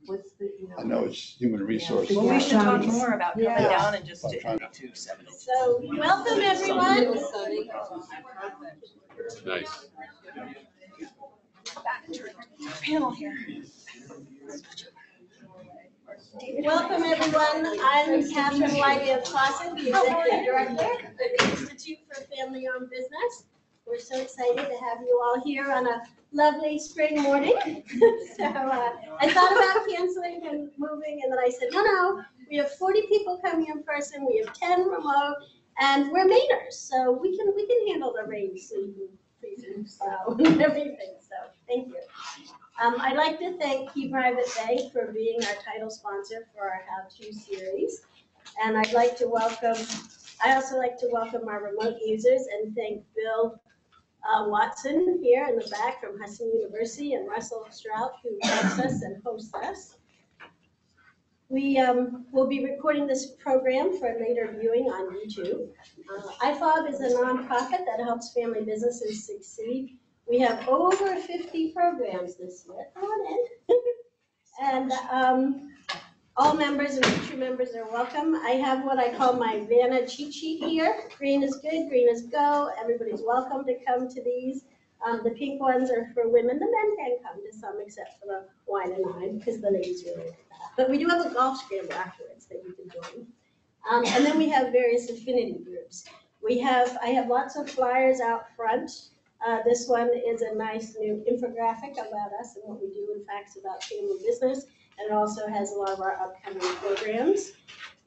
What's the, I know it's human resources. Yeah. Well, we should talk more about coming down and just. So, welcome everyone. Nice. Panel here. Welcome everyone. I'm Catherine Reilley of Clausen, the Executive Director of the Institute for Family-Owned Business. We're so excited to have you all here on a lovely spring morning. So I thought about canceling and moving, and then I said, no, we have 40 people coming in person, we have 10 remote, and we're Mainers, so we can handle the rain, sleet, and freezing, snow, and everything. So thank you. I'd like to thank Key Private Bank for being our title sponsor for our How-To series, and I also like to welcome our remote users and thank Bill Watson here in the back from Hudson University and Russell Strout, who helps us and hosts us. We will be recording this program for later viewing on YouTube. IFOB is a nonprofit that helps family businesses succeed. We have over 50 programs this year. Come on in. And all members and future members are welcome. I have what I call my Vanna cheat sheet here. Green is good, green is go. Everybody's welcome to come to these. The pink ones are for women. The men can come to some, except for the wine and wine, because the ladies really like that. But we do have a golf scramble afterwards that you can join. And then we have various affinity groups. I have lots of flyers out front. This one is a nice new infographic about us and what we do and facts about family business. And it also has a lot of our upcoming programs.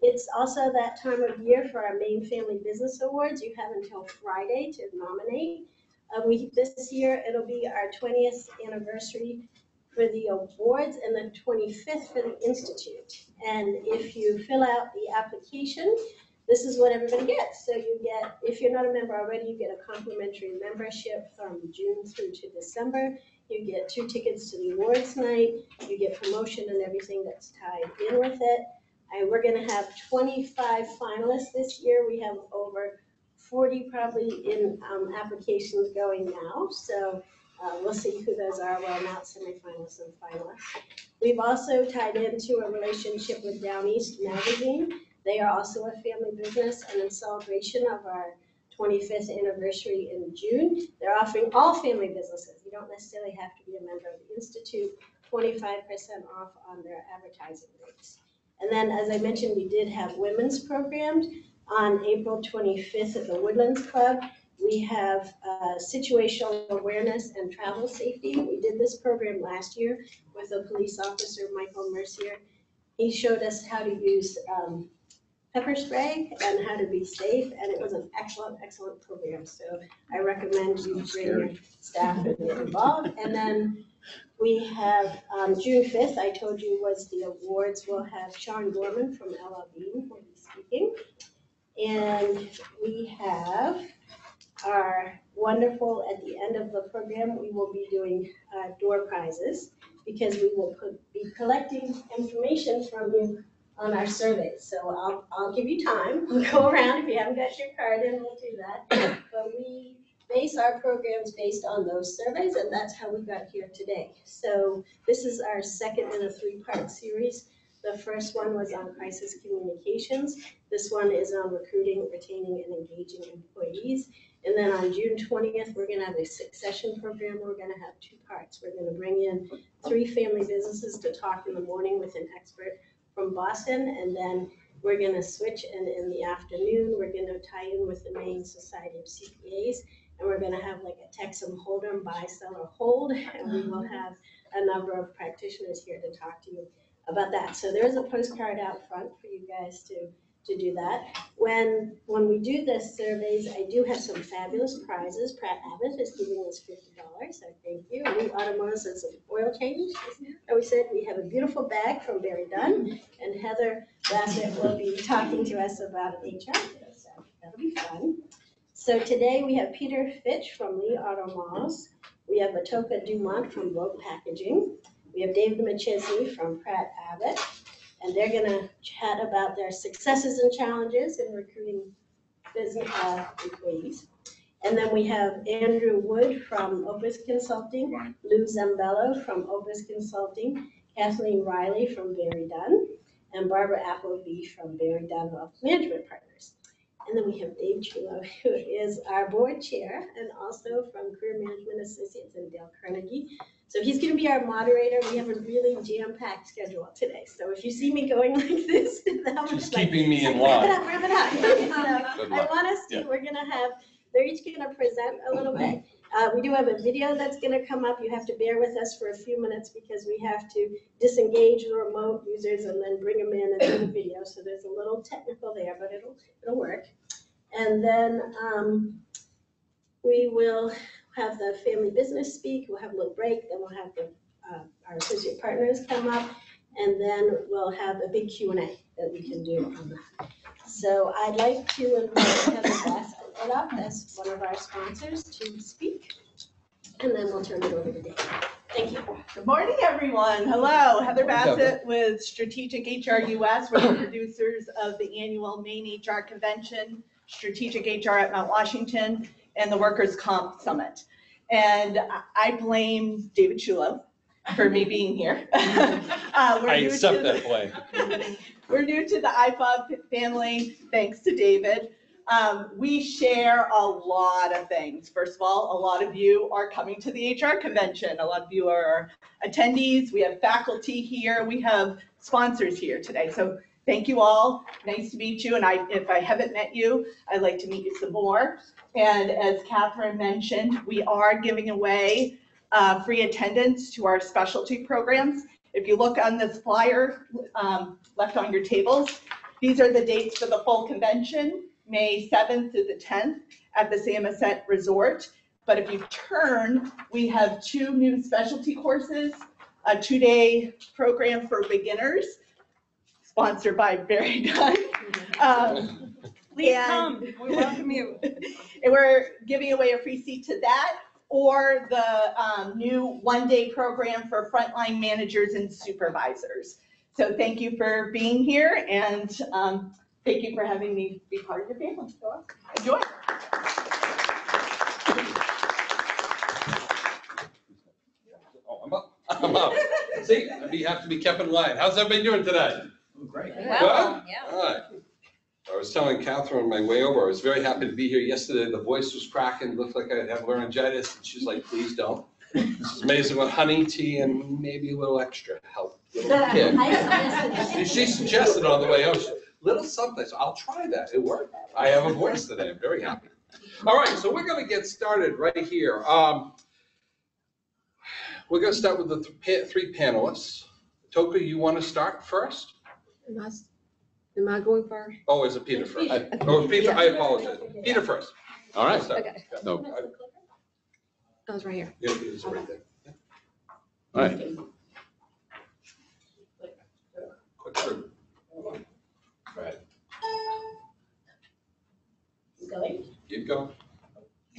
It's also that time of year for our Maine Family Business Awards. You have until Friday to nominate. This year, it'll be our 20th anniversary for the awards and the 25th for the Institute. And if you fill out the application, this is what everybody gets. So you get, if you're not a member already, you get a complimentary membership from June through to December. You get 2 tickets to the awards night. You get promotion and everything that's tied in with it. And we're gonna have 25 finalists this year. We have over 40 probably in applications going now. So we'll see who those are. We'll announce semifinalists and finalists. We've also tied into a relationship with Down East Magazine. They are also a family business, and in celebration of our 25th anniversary in June, they're offering all family businesses. You don't necessarily have to be a member of the Institute, 25% off on their advertising rates. And then, as I mentioned, we did have women's programs. On April 25th at the Woodlands Club, we have situational awareness and travel safety. We did this program last year with a police officer, Michael Mercier. He showed us how to use pepper spray and how to be safe, and it was an excellent, excellent program. So I recommend you bring your staff and get involved. And then we have June 5th, I told you was the awards. We'll have Sean Gorman from LL Bean will be speaking. And we have our wonderful, at the end of the program, we will be doing door prizes because we will be collecting information from you on our surveys. So I'll give you time. We'll go around. If you haven't got your card in, we'll do that. But we base our programs based on those surveys, and that's how we got here today. So this is our second in a 3-part series. The first one was on crisis communications. This one is on recruiting, retaining, and engaging employees. And then on June 20th, we're gonna have a succession program. We're gonna have 2 parts. We're gonna bring in 3 family businesses to talk in the morning with an expert from Boston, and then we're gonna switch, and in the afternoon, we're gonna tie in with the Maine Society of CPAs, and we're gonna have like a Texan Hold'em, buy, sell, or hold, and we will have a number of practitioners here to talk to you about that. So there's a postcard out front for you guys to do that. When we do the surveys, I do have some fabulous prizes. Pratt Abbott is giving us $50, so thank you. Lee Automotives is an oil change. And we said we have a beautiful bag from BerryDunn, and Heather Bassett will be talking to us about HR, so that'll be fun. So today we have Peter Fitch from Lee Auto Malls. We have Atoka Dumont from Volk Packaging. We have Dave Machesney from Pratt Abbott, and they're gonna chat about their successes and challenges in recruiting business employees. And then we have Andrew Wood from Opus Consulting, Lou Zambello from Opus Consulting, Kathleen Reilley from BerryDunn, and Barbara Appleby from BerryDunn Wealth Management Partners. And then we have Dave Ciullo, who is our board chair and also from Career Management Associates in Dale Carnegie. So he's going to be our moderator. We have a really jam-packed schedule today. So if you see me going like this, just keeping me in line. Wrap it up. So I want us to, we're going to have, they're each going to present a little bit. We do have a video that's going to come up. You have to bear with us for a few minutes because we have to disengage the remote users and then bring them in and do the video. So there's a little technical there, but it'll work. And then we will have the family business speak. We'll have a little break. Then we'll have our associate partners come up, and then we'll have a big Q&A that we can do on that. So I'd like to invite Heather Bassett up as one of our sponsors to speak, and then we'll turn it over to Dave. Thank you. Good morning, everyone. Hello, Heather Bassett with Strategic HR US. We're the producers of the annual Maine HR Convention, Strategic HR at Mount Washington, and the Workers' Comp Summit. And I blame David Ciullo for me being here. I accept that blame. We're new to the IFOB family, thanks to David. We share a lot of things. First of all, a lot of you are coming to the HR convention. A lot of you are attendees. We have faculty here. We have sponsors here today. So thank you all. Nice to meet you. And if I haven't met you, I'd like to meet you some more. And as Catherine mentioned, we are giving away free attendance to our specialty programs. If you look on this flyer left on your tables, these are the dates for the full convention, May 7th to the 10th at the Samoset Resort. But if you turn, we have 2 new specialty courses, a 2-day program for beginners, sponsored by BerryDunn. Please come, we welcome you. And we're giving away a free seat to that, or the new 1-day program for frontline managers and supervisors. So thank you for being here, and thank you for having me be part of your family. Enjoy. Oh, I'm up. See, you have to be kept in line. How's everybody doing today? Great. Well, yeah. All right. I was telling Catherine on my way over, I was very happy to be here yesterday. The voice was cracking, looked like I'd have laryngitis, and she's like, please don't. This is amazing with honey, tea, and maybe a little extra help. Little kick. She suggested on the way over, little something, so I'll try that. It worked. I have a voice today. I'm very happy. All right, so we're going to get started right here. We're going to start with the 3 panelists. Atoka, you want to start first? Am I going first? Oh, is it Peter first? Oh, Peter, I apologize. Peter first. All right. Okay. So, I was right here. Yeah, it's right there. Yeah. all right. Quick through. Go ahead. Going? Keep going.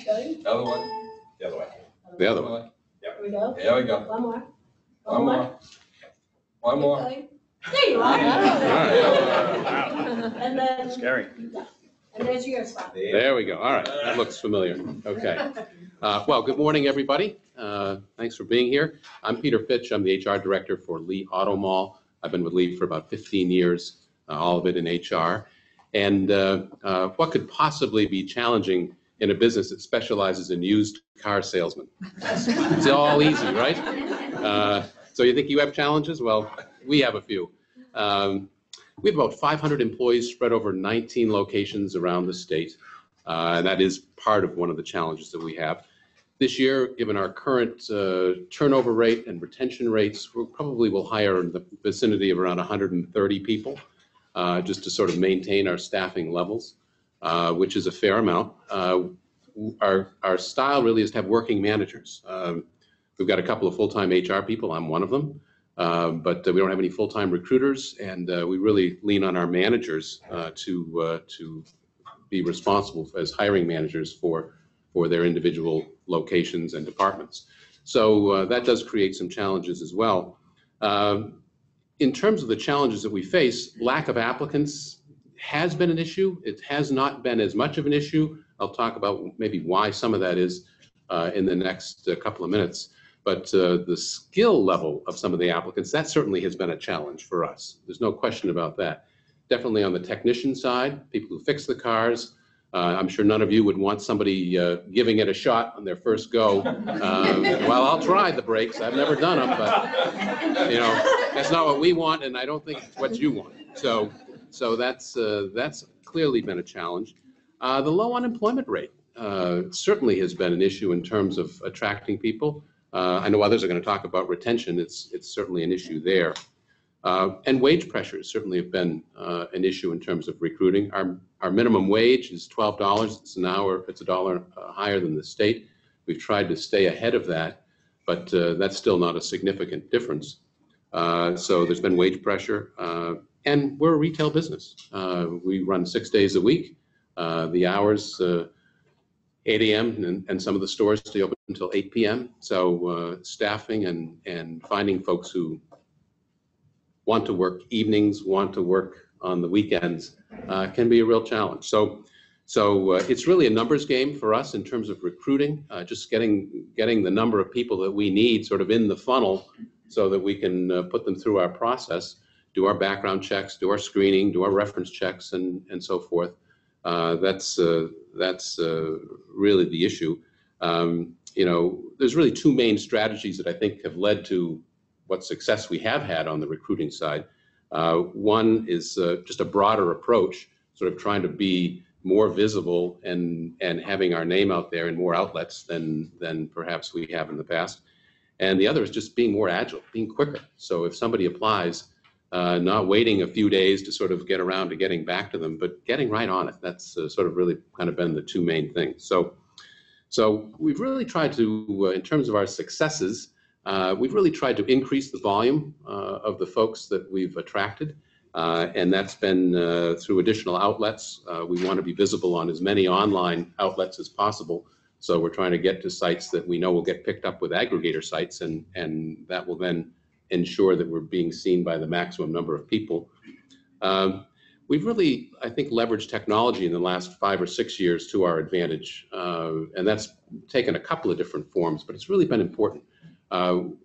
Going? Other one. The other way. The other one. Here we go. There we go. One more. One more. One Keep more. going. There you are. Wow. And then. Scary. And there's your spot. There we go. All right. That looks familiar. Okay. Well, good morning, everybody. Thanks for being here. I'm Peter Fitch. I'm the HR director for Lee Auto Mall. I've been with Lee for about 15 years, all of it in HR. And what could possibly be challenging in a business that specializes in used car salesmen? It's all easy, right? So you think you have challenges? Well, we have a few. We have about 500 employees spread over 19 locations around the state. And that is part of one of the challenges that we have. This year, given our current turnover rate and retention rates, we probably will hire in the vicinity of around 130 people just to sort of maintain our staffing levels, which is a fair amount. Our style really is to have working managers. We've got a couple of full-time HR people. I'm one of them. But we don't have any full-time recruiters, and we really lean on our managers to be responsible as hiring managers for their individual locations and departments. So that does create some challenges as well. In terms of the challenges that we face, lack of applicants has been an issue. It has not been as much of an issue. I'll talk about maybe why some of that is in the next couple of minutes. But the skill level of some of the applicants, that certainly has been a challenge for us. There's no question about that. Definitely on the technician side, people who fix the cars. I'm sure none of you would want somebody giving it a shot on their first go. Well, I'll try the brakes. I've never done them, but you know, that's not what we want, and I don't think it's what you want. So that's clearly been a challenge. The low unemployment rate certainly has been an issue in terms of attracting people. I know others are going to talk about retention. It's certainly an issue there. And wage pressures certainly have been an issue in terms of recruiting. Our minimum wage is $12. It's an hour. It's $1 higher than the state. We've tried to stay ahead of that, but that's still not a significant difference. So there's been wage pressure, and we're a retail business. We run 6 days a week. The hours 8 a.m. and some of the stores stay open until 8 p.m. So staffing and finding folks who want to work evenings, want to work on the weekends can be a real challenge. So it's really a numbers game for us in terms of recruiting, just getting the number of people that we need sort of in the funnel so that we can put them through our process, do our background checks, do our screening, do our reference checks, and so forth. That's really the issue. You know, there's really two main strategies that I think have led to what success we have had on the recruiting side. One is just a broader approach, sort of trying to be more visible and having our name out there in more outlets than perhaps we have in the past. And the other is just being more agile, being quicker. So if somebody applies, not waiting a few days to sort of get around to getting back to them, but getting right on it. That's sort of really kind of been the two main things. So we've really tried to, in terms of our successes, we've really tried to increase the volume of the folks that we've attracted, and that's been through additional outlets. We want to be visible on as many online outlets as possible, so we're trying to get to sites that we know will get picked up with aggregator sites, and that will then ensure that we're being seen by the maximum number of people. We've really, I think, leveraged technology in the last 5 or 6 years to our advantage, and that's taken a couple of different forms, but it's really been important.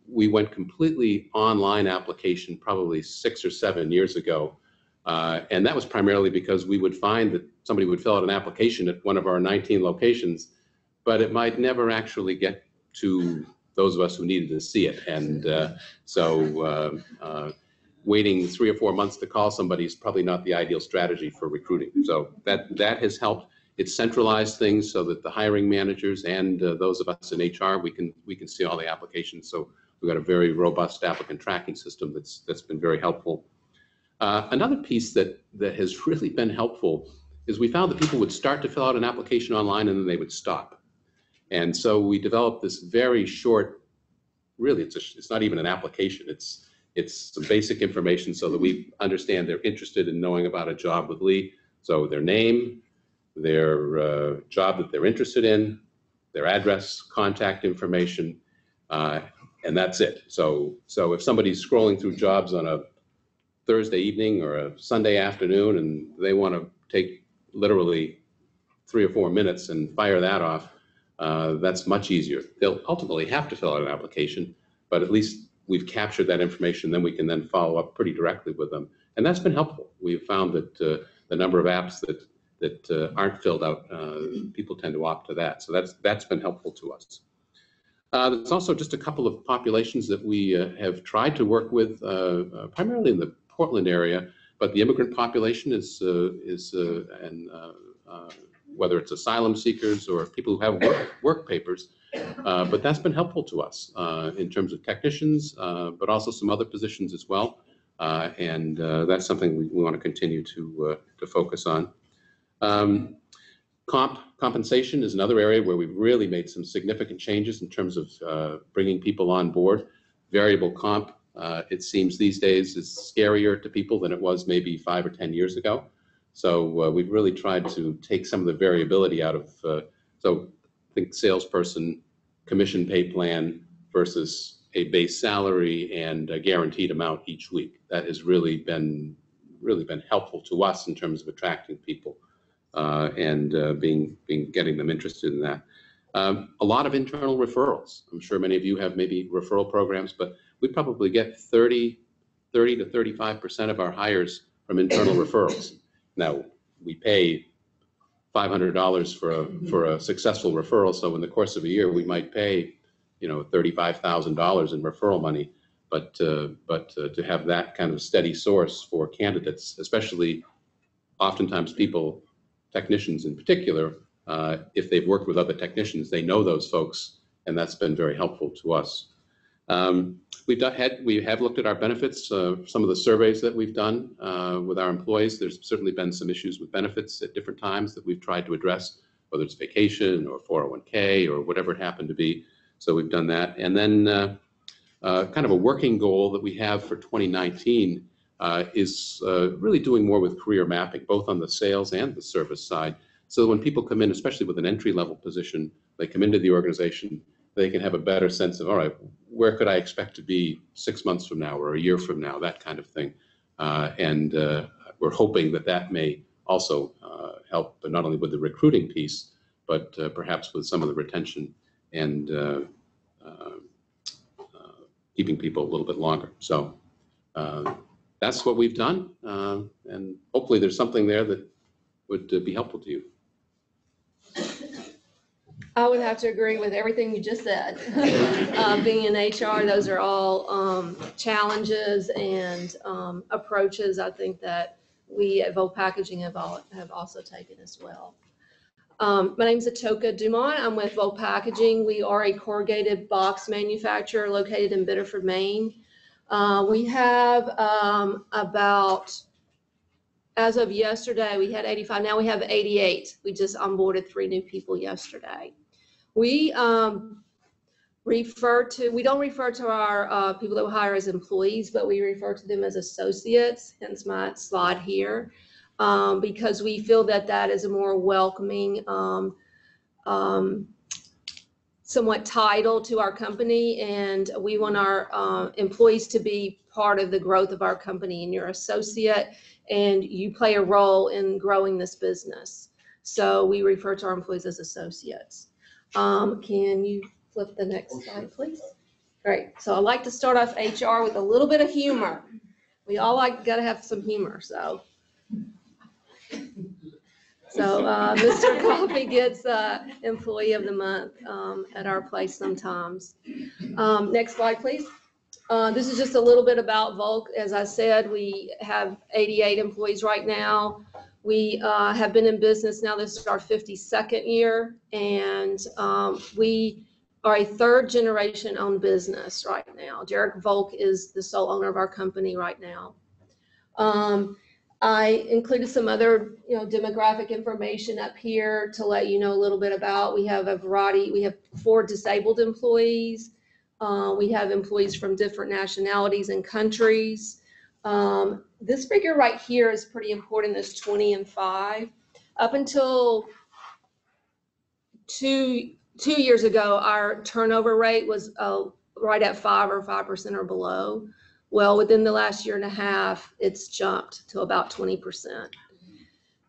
We went completely online application probably 6 or 7 years ago. And that was primarily because we would find that somebody would fill out an application at one of our 19 locations, but it might never actually get to those of us who needed to see it. And so waiting 3 or 4 months to call somebody is probably not the ideal strategy for recruiting. So that has helped. It's centralized things so that the hiring managers and those of us in HR, we can see all the applications. So we've got a very robust applicant tracking system that's been very helpful. Another piece that has really been helpful is we found that people would start to fill out an application online and then they would stop. And so we developed this very short, really it's not even an application, it's some basic information so that we understand they're interested in knowing about a job with Lee. So their name, their job that they're interested in, their address, contact information, and that's it. So if somebody's scrolling through jobs on a Thursday evening or a Sunday afternoon and they want to take literally 3 or 4 minutes and fire that off, that's much easier. They'll ultimately have to fill out an application, but at least we've captured that information, then we can then follow up pretty directly with them. And that's been helpful. We've found that the number of apps that aren't filled out, people tend to opt to that. So that's been helpful to us. There's also just a couple of populations that we have tried to work with, primarily in the Portland area, but the immigrant population is whether it's asylum seekers or people who have work papers, but that's been helpful to us in terms of technicians, but also some other positions as well. And that's something we want to continue to focus on. Compensation is another area where we've really made some significant changes in terms of bringing people on board. Variable comp, it seems these days is scarier to people than it was maybe 5 or 10 years ago. So we've really tried to take some of the variability out of, so I think salesperson commission pay plan versus a base salary and a guaranteed amount each week. That has really been helpful to us in terms of attracting people and getting them interested in that. A lot of internal referrals. I'm sure many of you have maybe referral programs, but we probably get 30 to 35% of our hires from internal referrals. Now, we pay $500 for a successful referral, so in the course of a year, we might pay, $35,000 in referral money. But to have that kind of steady source for candidates, especially oftentimes people, technicians in particular, if they've worked with other technicians, they know those folks, and that's been very helpful to us. We have looked at our benefits, some of the surveys that we've done with our employees. There's certainly been some issues with benefits at different times that we've tried to address, whether it's vacation or 401k or whatever it happened to be. So we've done that. And then kind of a working goal that we have for 2019 is really doing more with career mapping, both on the sales and the service side. So that when people come in, especially with an entry-level position, they come into the organization, they can have a better sense of, all right, where could I expect to be 6 months from now or a year from now, that kind of thing. And we're hoping that that may also help, not only with the recruiting piece, but perhaps with some of the retention and keeping people a little bit longer. So that's what we've done. And hopefully there's something there that would be helpful to you. I would have to agree with everything you just said. Being in HR, those are all challenges and approaches I think that we at Volk Packaging have also taken as well. My name is Atoka Dumont. I'm with Volk Packaging. We are a corrugated box manufacturer located in Biddeford, Maine. We have about, as of yesterday, we had 85. Now we have 88. We just onboarded 3 new people yesterday. We don't refer to our people that we hire as employees, but we refer to them as associates, hence my slide here, because we feel that that is a more welcoming, somewhat title to our company, and we want our employees to be part of the growth of our company. And you're an associate, and you play a role in growing this business. So we refer to our employees as associates. Can you flip the next slide, please? Great. So I like to start off HR with a little bit of humor. We all got to have some humor. So Mr. Coffee gets Employee of the Month at our place sometimes. Next slide, please. This is just a little bit about Volk. As I said, we have 88 employees right now. We have been in business now. This is our 52nd year, and we are a 3rd generation owned business right now. Derek Volk is the sole owner of our company right now. I included some other, demographic information up here to let you know a little bit about. We have a variety. We have 4 disabled employees. We have employees from different nationalities and countries. This figure right here is pretty important, this 20 and 5. Up until two years ago, our turnover rate was right at 5 or 5% or below. Well, within the last year and a half, it's jumped to about 20%.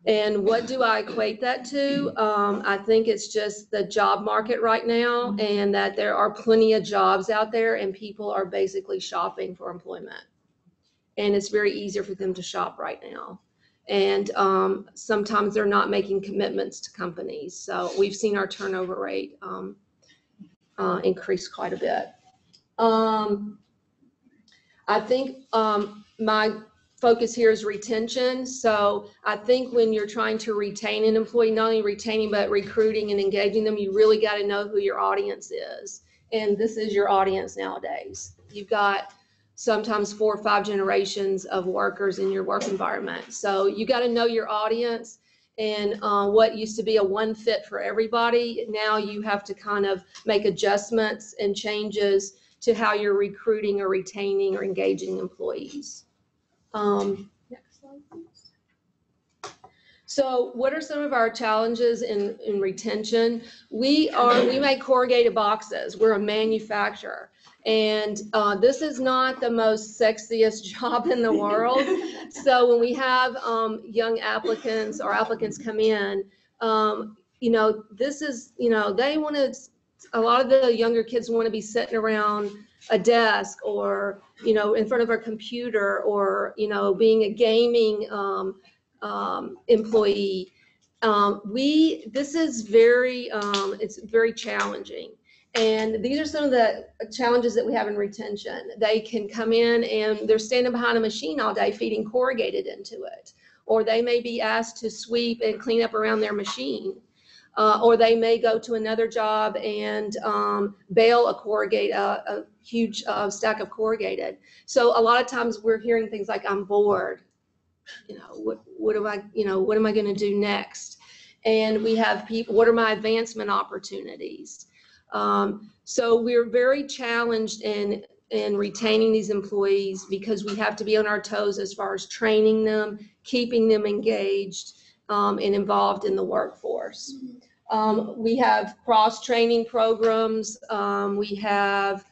And what do I equate that to? I think it's just the job market right now, and that there are plenty of jobs out there, and people are basically shopping for employment. And it's very easier for them to shop right now. And sometimes they're not making commitments to companies. So we've seen our turnover rate increase quite a bit. I think my focus here is retention. So I think when you're trying to retain an employee, not only retaining, but recruiting and engaging them, you really got to know who your audience is. And this is your audience nowadays. You've got sometimes 4 or 5 generations of workers in your work environment. So you got to know your audience, and what used to be a one fit for everybody, now you have to kind of make adjustments and changes to how you're recruiting or retaining or engaging employees. Next slide, please. So what are some of our challenges in retention? We make corrugated boxes. We're a manufacturer. And this is not the most sexiest job in the world. So when we have young applicants or applicants come in, this is, they want to, a lot of the younger kids want to be sitting around a desk or, in front of a computer or, being a gaming employee. This is it's very challenging. And these are some of the challenges that we have in retention. They can come in and they're standing behind a machine all day feeding corrugated into it. Or they may be asked to sweep and clean up around their machine. Or they may go to another job and bale a huge stack of corrugated. So a lot of times we're hearing things like, I'm bored. What am I going to do next? And we have people, what are my advancement opportunities? So we're very challenged in retaining these employees because we have to be on our toes as far as training them, keeping them engaged and involved in the workforce. We have cross-training programs. We have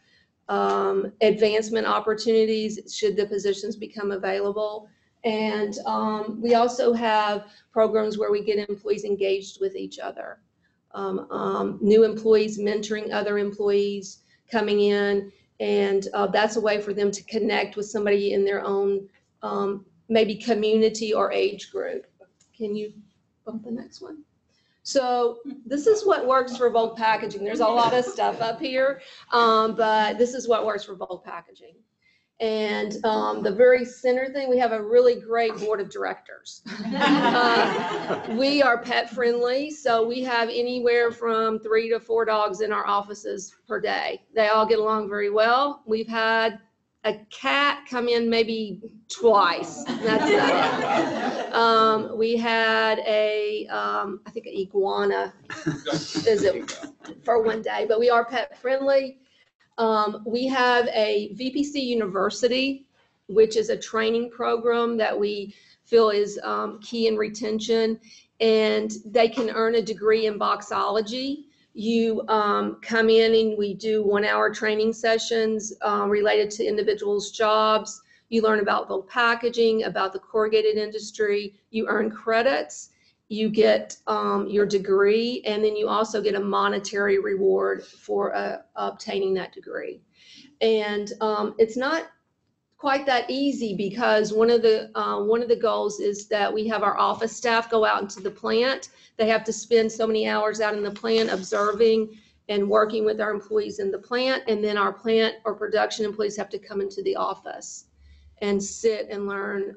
advancement opportunities should the positions become available. And we also have programs where we get employees engaged with each other. New employees mentoring other employees coming in, and that's a way for them to connect with somebody in their own maybe community or age group. Can you bump the next one? So this is what works for Volk Packaging. There's a lot of stuff up here, but this is what works for Volk Packaging. And the very center thing, we have a really great board of directors. We are pet friendly, so we have anywhere from 3 to 4 dogs in our offices per day. They all get along very well. We've had a cat come in maybe twice. That's it. We had I think an iguana visit for one day, but we are pet friendly. We have a VPC University, which is a training program that we feel is key in retention, and they can earn a degree in boxology. You come in and we do 1-hour training sessions related to individuals' jobs. You learn about Volk packaging, about the corrugated industry. You earn credits. You get your degree, and then you also get a monetary reward for obtaining that degree. And it's not quite that easy because one of the goals is that we have our office staff go out into the plant. They have to spend so many hours out in the plant observing and working with our employees in the plant, and then our plant or production employees have to come into the office and sit and learn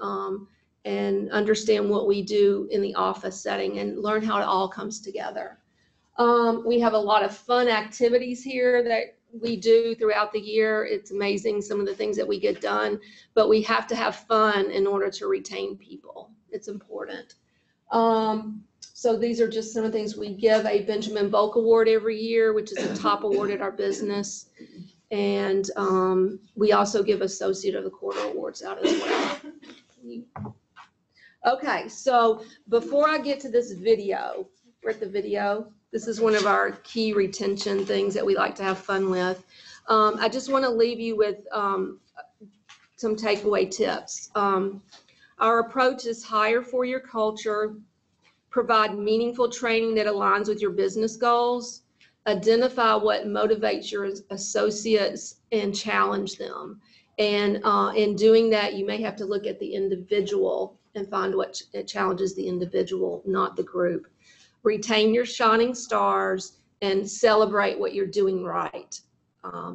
and understand what we do in the office setting and learn how it all comes together. We have a lot of fun activities here that we do throughout the year. It's amazing some of the things that we get done, but we have to have fun in order to retain people. It's important. So these are just some of the things. We give a Benjamin Volk Award every year, which is a top award at our business. And we also give Associate of the Quarter awards out as well. Okay, so before I get to this video, we're at the video. This is one of our key retention things that we like to have fun with. I just want to leave you with some takeaway tips. Our approach is hire for your culture, provide meaningful training that aligns with your business goals, identify what motivates your associates and challenge them. And in doing that, you may have to look at the individual and find what challenges the individual, not the group. Retain your shining stars and celebrate what you're doing right.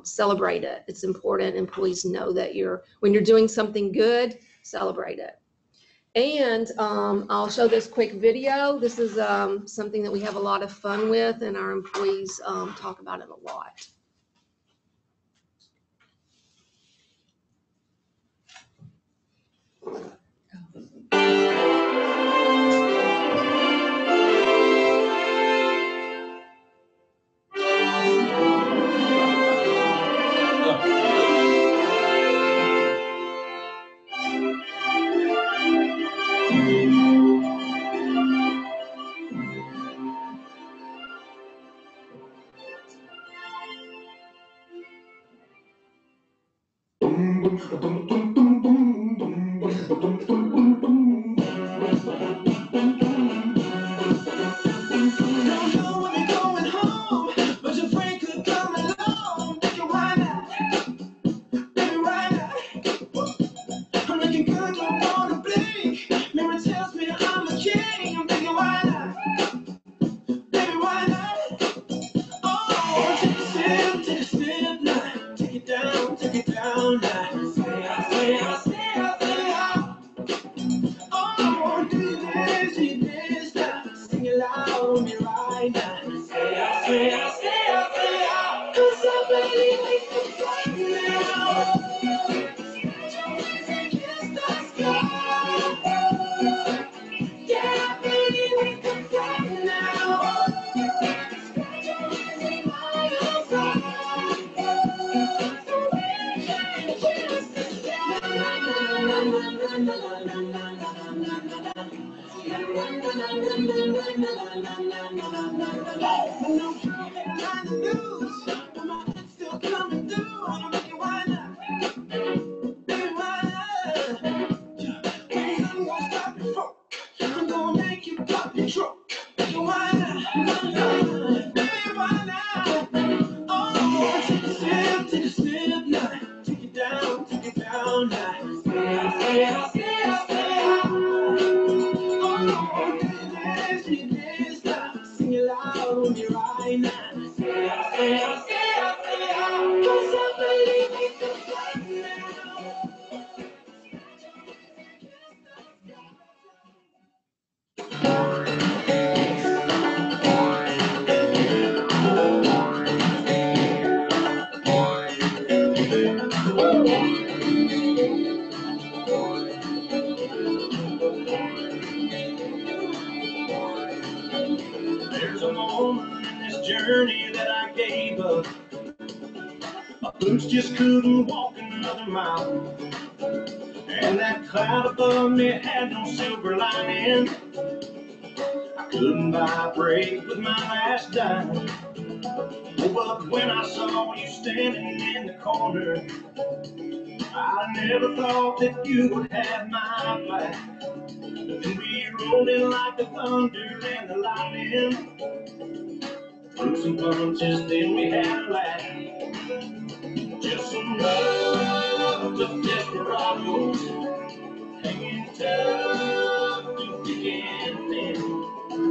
Celebrate it. It's important. Employees know that when you're doing something good, celebrate it. And I'll show this quick video. This is something that we have a lot of fun with, and our employees talk about it a lot. don't wanna blink. Mirror tells me I'm a king. I'm thinking, why not? Baby, why not? Oh, take a sip now. Take it down now. Say out. Oh, do this now. Sing it loud on me right now. Say out. 'Cause I believe we can fly now. Yeah, baby, we can fly now. Still coming through, I'm thinking, why not? Baby, why not? I'm gonna stop your phone. I'm gonna make you pop your trunk. Why not? Baby, why not? Oh, take a sip now. Take it down now. Stay out. Oh, this now. Sing it loud on me right now. Stay out. 'Cause I believe we can fly now. There's a moment in this journey that I gave up. My boots just couldn't walk another mile. And that cloud above me had no silver lining. I couldn't buy a break with my last dime. But when I saw you standing in the corner, I never thought that you would have my back. And we rolled in like the thunder and the lightning. Threw some punches, then we had a laugh. Just some love of desperados, hanging tough to thick and thin,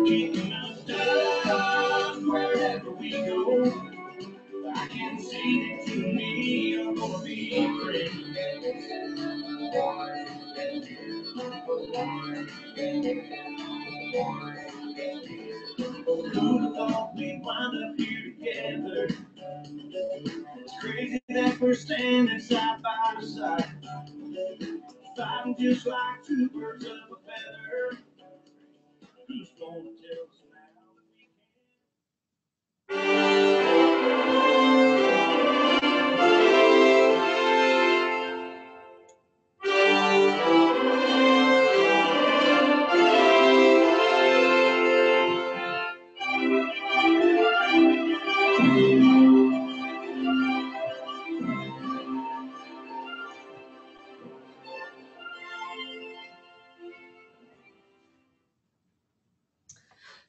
kicking the dust wherever we go. I can see that you and me are gonna be friends. Who'd have thought we'd wind up here together? It's crazy that we're standing side by side, fighting just like two birds of a feather. Who's gonna tell us now?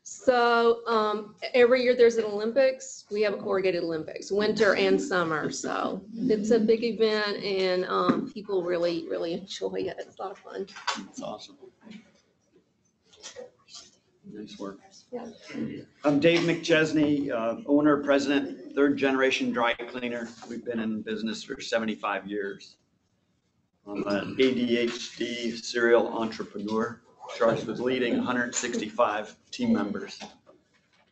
So every year there's an Olympics. We have a corrugated Olympics, winter and summer. So it's a big event and people really, really enjoy it. It's a lot of fun. That's awesome. Nice work. Yeah. I'm Dave Machesney, owner, president, third generation dry cleaner. We've been in business for 75 years. I'm an ADHD serial entrepreneur charged with leading 165 team members.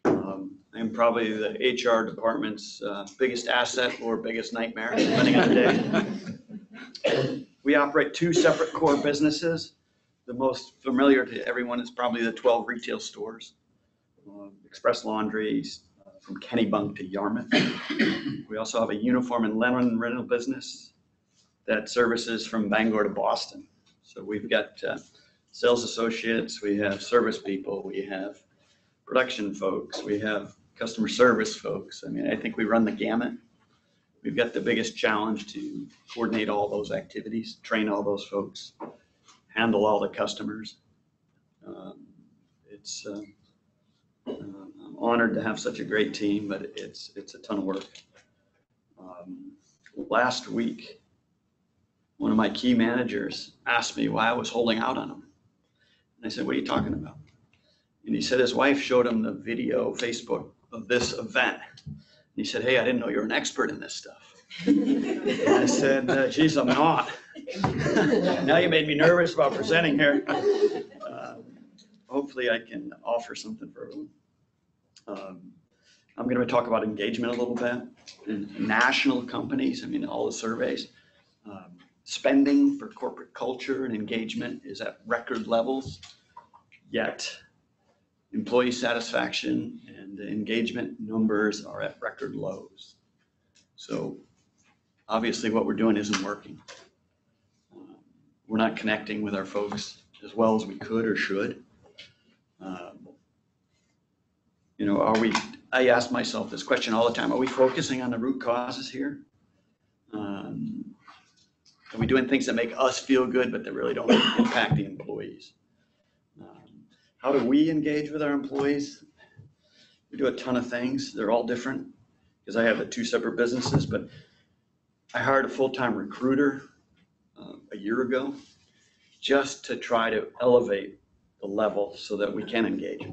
I'm probably the HR department's biggest asset or biggest nightmare, depending on the day. We operate two separate core businesses. The most familiar to everyone is probably the 12 retail stores. Express Laundries from Kennebunk to Yarmouth. We also have a uniform and linen rental business that services from Bangor to Boston. So we've got sales associates, we have service people, we have production folks, we have customer service folks. I mean, I think we run the gamut. We've got the biggest challenge to coordinate all those activities, train all those folks, handle all the customers. I'm honored to have such a great team, but it's a ton of work. Last week, one of my key managers asked me why I was holding out on him. And I said, what are you talking about? And he said his wife showed him the video, Facebook, of this event. And he said, hey, I didn't know you were an expert in this stuff. And I said, geez, I'm not. Now you made me nervous about presenting here. Hopefully I can offer something for everyone. I'm going to talk about engagement a little bit. In national companies, I mean, all the surveys, spending for corporate culture and engagement is at record levels, yet employee satisfaction and engagement numbers are at record lows. So obviously what we're doing isn't working. We're not connecting with our folks as well as we could or should. You know, I ask myself this question all the time, are we focusing on the root causes here? Are we doing things that make us feel good, but that really don't impact the employees? How do we engage with our employees? We do a ton of things. They're all different because I have the two separate businesses, but I hired a full-time recruiter a year ago just to try to elevate the level so that we can engage.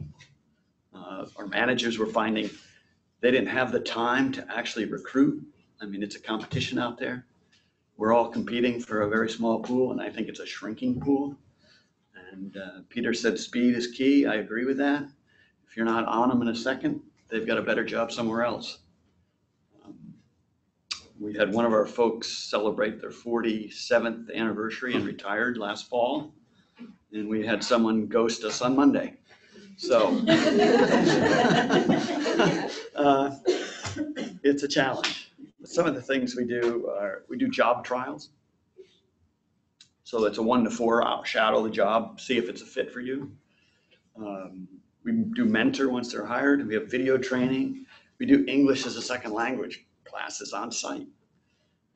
Our managers were finding they didn't have the time to actually recruit. I mean, it's a competition out there. We're all competing for a very small pool, and I think it's a shrinking pool. And Peter said speed is key. I agree with that. If you're not on them in a second, they've got a better job somewhere else. We had one of our folks celebrate their 47th anniversary and retired last fall. And we had someone ghost us on Monday. So it's a challenge. Some of the things we do are, we do job trials. So it's a 1 to 4 hour shadow the job, see if it's a fit for you. We do mentor once they're hired. We have video training. We do English as a second language classes on site.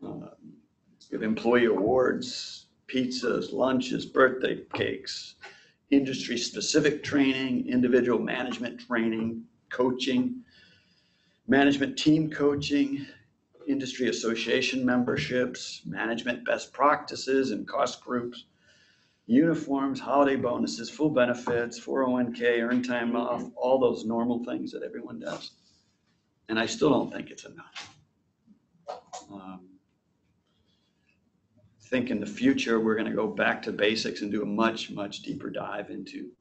We have employee awards, pizzas, lunches, birthday cakes, industry specific training, individual management training, coaching, management team coaching, industry association memberships, management best practices and cost groups, uniforms, holiday bonuses, full benefits, 401k, earned time off, all those normal things that everyone does. And I still don't think it's enough. I think in the future, we're going to go back to basics and do a much, much deeper dive into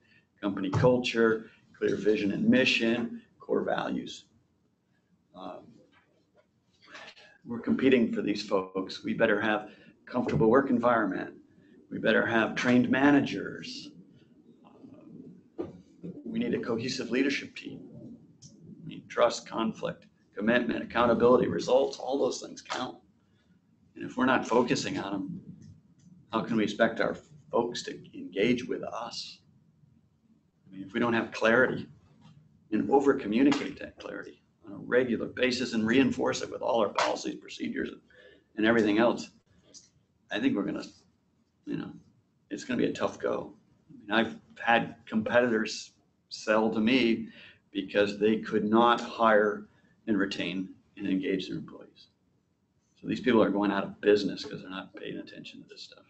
company culture, clear vision and mission, core values. We're competing for these folks. We better have a comfortable work environment. We better have trained managers. We need a cohesive leadership team. We need trust, conflict, commitment, accountability, results, all those things count. And if we're not focusing on them, how can we expect our folks to engage with us? I mean, if we don't have clarity and over communicate that clarity on a regular basis and reinforce it with all our policies, procedures, and everything else, I think we're gonna, it's gonna be a tough go. I mean, I've had competitors sell to me because they could not hire and retain and engage their employees. So these people are going out of business because they're not paying attention to this stuff.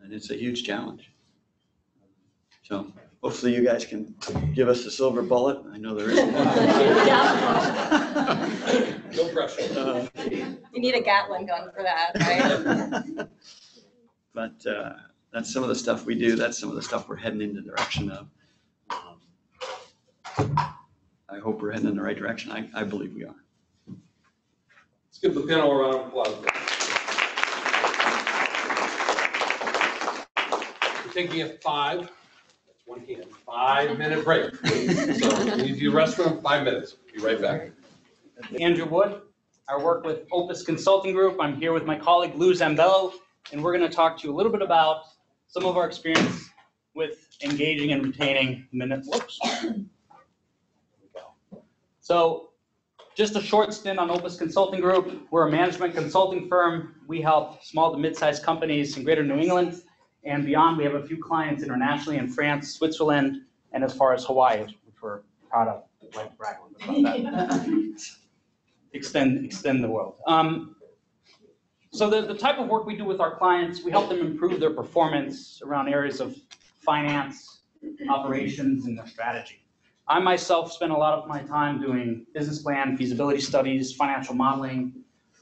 And it's a huge challenge. So hopefully you guys can give us the silver bullet. I know there isn't one. No pressure. You need a Gatling gun for that, right? But that's some of the stuff we do. That's some of the stuff we're heading in the direction of. I hope we're heading in the right direction. I believe we are. Let's give the panel a round of applause. We're taking a 5-minute break. So if you rest for 5 minutes, be right back. Andrew Wood. I work with Opus Consulting Group. I'm here with my colleague Lou Zambello, and we're going to talk to you a little bit about some of our experience with engaging and retaining whoops. There we go. So just a short stint on Opus Consulting Group. We're a management consulting firm. We help small to mid-sized companies in greater New England and beyond. We have a few clients internationally in France, Switzerland, and as far as Hawaii, which we're proud of. I'd like to brag a little bit about that. Extend the world. So the type of work we do with our clients, we help them improve their performance around areas of finance, operations, and their strategy. I myself spend a lot of my time doing business plan, feasibility studies, financial modeling,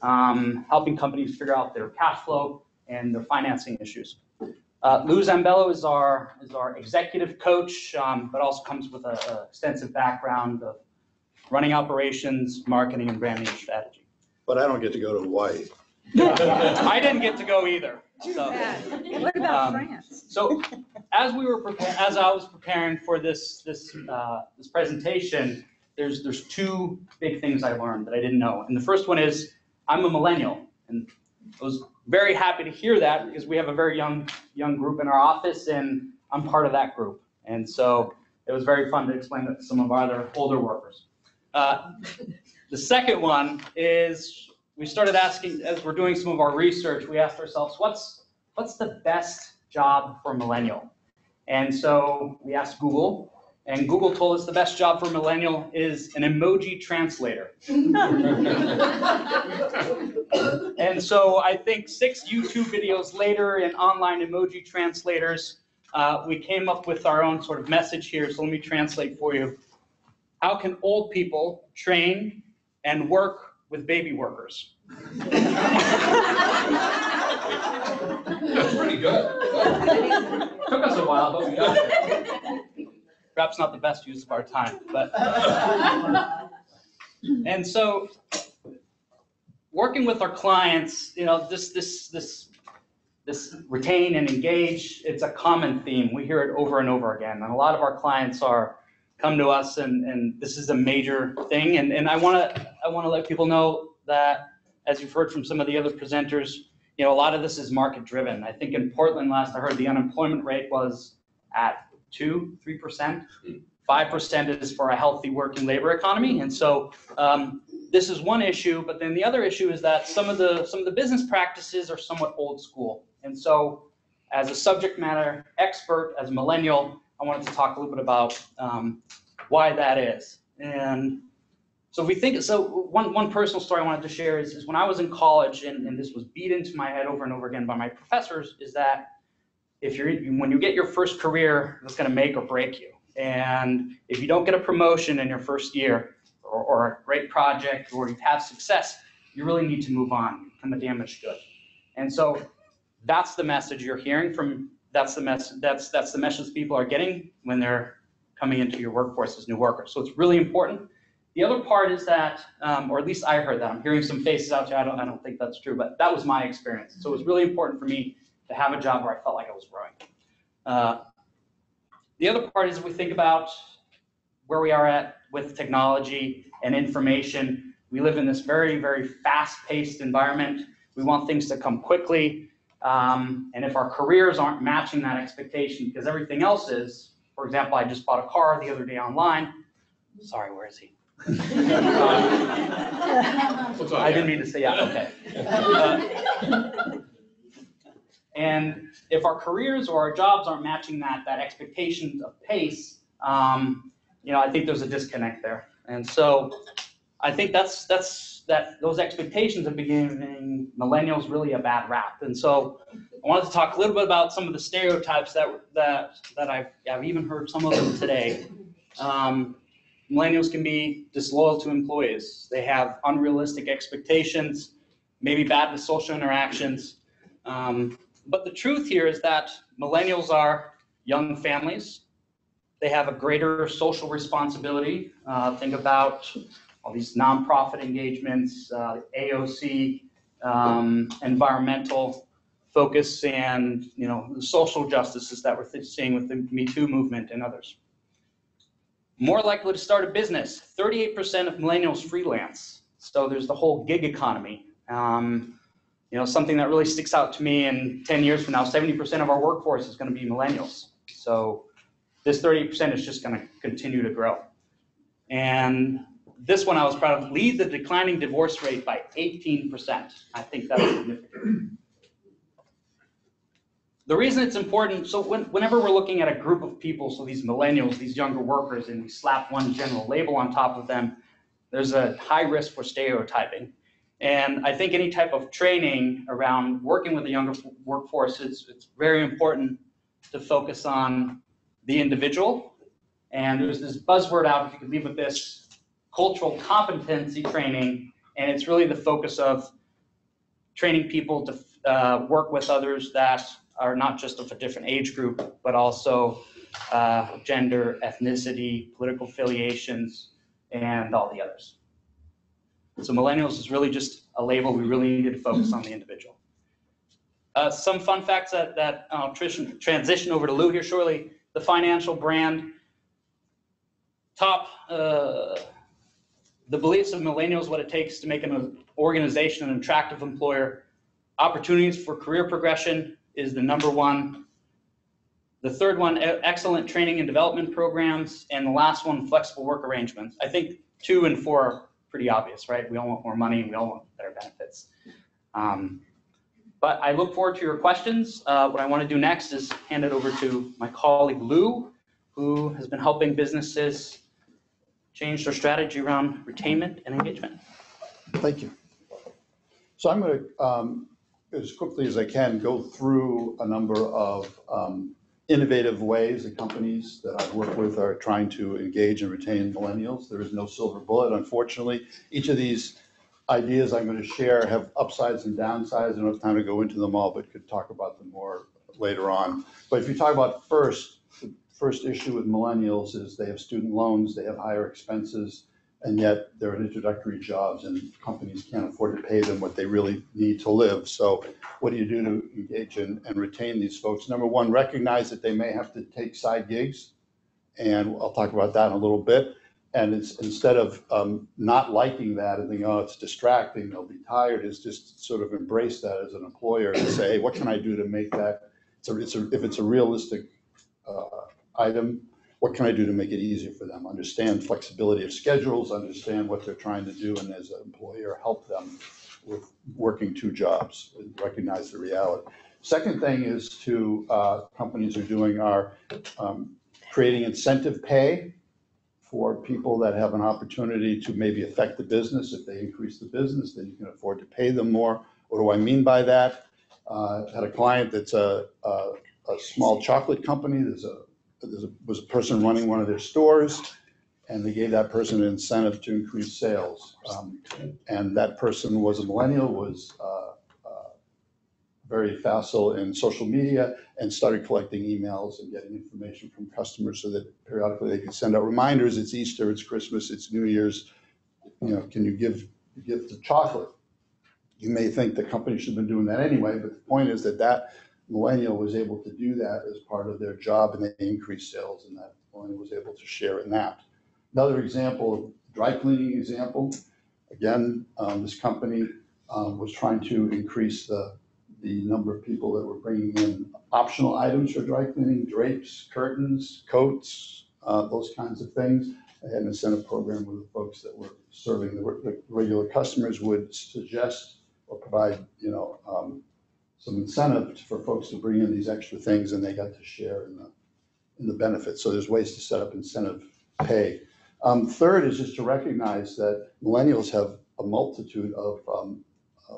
helping companies figure out their cash flow and their financing issues. Lou Zambello is our executive coach, but also comes with an extensive background of running operations, marketing, and branding strategy. But I don't get to go to Hawaii. I didn't get to go either. So, What about France? So as I was preparing for this presentation, there's two big things I learned that I didn't know. And the first one is I'm a millennial, and I was very happy to hear that because we have a very young group in our office, and I'm part of that group. And so it was very fun to explain that to some of our other older workers. The second one is we started asking, as we're doing some of our research, we asked ourselves, what's the best job for a millennial? And so we asked Google, and Google told us the best job for a millennial is an emoji translator. And so I think 6 YouTube videos later and online emoji translators, we came up with our own sort of message here. So let me translate for you. How can old people train and work with baby workers? That's pretty good. Took us a while, but we got it. Perhaps not the best use of our time, but. And so, working with our clients, this retain and engage, it's a common theme. We hear it over and over again, and a lot of our clients come to us, and this is a major thing. And I want to let people know that, as you've heard from some of the other presenters, a lot of this is market driven. I think in Portland, last I heard, the unemployment rate was at 2-3%. 5% is for a healthy working labor economy. And so this is one issue, but then the other issue is that some of the business practices are somewhat old school. And so as a subject matter expert, as a millennial, I wanted to talk a little bit about why that is. And so if we think, one personal story I wanted to share is when I was in college, and this was beat into my head over and over again by my professors, is that when you get your first career, it's going to make or break you. And if you don't get a promotion in your first year, or a great project, or you have success, you really need to move on, become a damaged good. And so that's the message you're hearing from. That's the message people are getting when they're coming into your workforce as new workers. So it's really important. The other part is that, or at least I heard that. I'm hearing some faces out there. I don't think that's true, but that was my experience. So it was really important for me to have a job where I felt like I was growing. The other part is we think about where we are at with technology and information. We live in this very, very fast-paced environment. We want things to come quickly. And if our careers aren't matching that expectation, because everything else is, for example, I just bought a car the other day online. Sorry, where is he? I didn't mean to say, yeah, okay. And if our careers or our jobs aren't matching that expectation of pace, I think there's a disconnect there. And so I think those expectations of giving millennials really a bad rap. And so I wanted to talk a little bit about some of the stereotypes that I've even heard some of them today. Millennials can be disloyal to employees. They have unrealistic expectations, maybe bad with social interactions. But the truth here is that millennials are young families. They have a greater social responsibility. Think about all these nonprofit engagements, AOC, environmental focus, and the social justices that we're seeing with the Me Too movement and others. More likely to start a business. 38% of millennials freelance. So there's the whole gig economy. Something that really sticks out to me, in 10 years from now, 70% of our workforce is going to be millennials. So this 38% is just going to continue to grow. And this one I was proud of, lead the declining divorce rate by 18%. I think that's significant. The reason it's important, so whenever we're looking at a group of people, so these millennials, these younger workers, and we slap one general label on top of them, there's a high risk for stereotyping. And I think any type of training around working with the younger workforce, it's very important to focus on the individual. And there's this buzzword out, if you could leave with this, cultural competency training, and it's really the focus of training people to work with others that are not just of a different age group, but also gender, ethnicity, political affiliations, and all the others. So millennials is really just a label. We really needed to focus on the individual. Some fun facts that I'll transition over to Lou here shortly. The financial brand, top, the beliefs of millennials, what it takes to make an organization an attractive employer. Opportunities for career progression is the number one. The third one, excellent training and development programs. And the last one, flexible work arrangements. I think 2 and 4 are pretty obvious, right? We all want more money and we all want better benefits. But I look forward to your questions. What I want to do next is hand it over to my colleague Lou, who has been helping businesses change their strategy around retainment and engagement. Thank you. So I'm going to, as quickly as I can, go through a number of innovative ways that companies that I've worked with are trying to engage and retain millennials. There is no silver bullet, unfortunately. Each of these ideas I'm going to share have upsides and downsides. I don't have time to go into them all, but could talk about them more later on. But if you talk about the first issue with millennials is they have student loans, they have higher expenses, and yet they're in introductory jobs and companies can't afford to pay them what they really need to live. So what do you do to engage and retain these folks? Number one, recognize that they may have to take side gigs, and I'll talk about that in a little bit. And it's, instead of not liking that and thinking, oh, it's distracting, they'll be tired, is just sort of embrace that as an employer and say, hey, what can I do to make that, if it's a realistic item, what can I do to make it easier for them? Understand flexibility of schedules, understand what they're trying to do, and as an employer, help them with working 2 jobs and recognize the reality. Second thing is companies are doing are creating incentive pay for people that have an opportunity to maybe affect the business. If they increase the business, then you can afford to pay them more. What do I mean by that? I had a client that's a small chocolate company. There was a person running one of their stores, and they gave that person an incentive to increase sales. And that person was a millennial, was very facile in social media, and started collecting emails and getting information from customers so that periodically they could send out reminders. It's Easter, it's Christmas, it's New Year's. Can you give a gift of chocolate? You may think the company should have been doing that anyway, but the point is that millennial was able to do that as part of their job, and they increased sales, and that millennial was able to share in that. Another example, dry cleaning example. Again, this company was trying to increase the number of people that were bringing in optional items for dry cleaning, drapes, curtains, coats, those kinds of things. They had an incentive program where the folks that were serving the regular customers would suggest or provide, some incentive for folks to bring in these extra things, and they got to share in the benefits. So there's ways to set up incentive pay. Third is just to recognize that millennials have a multitude of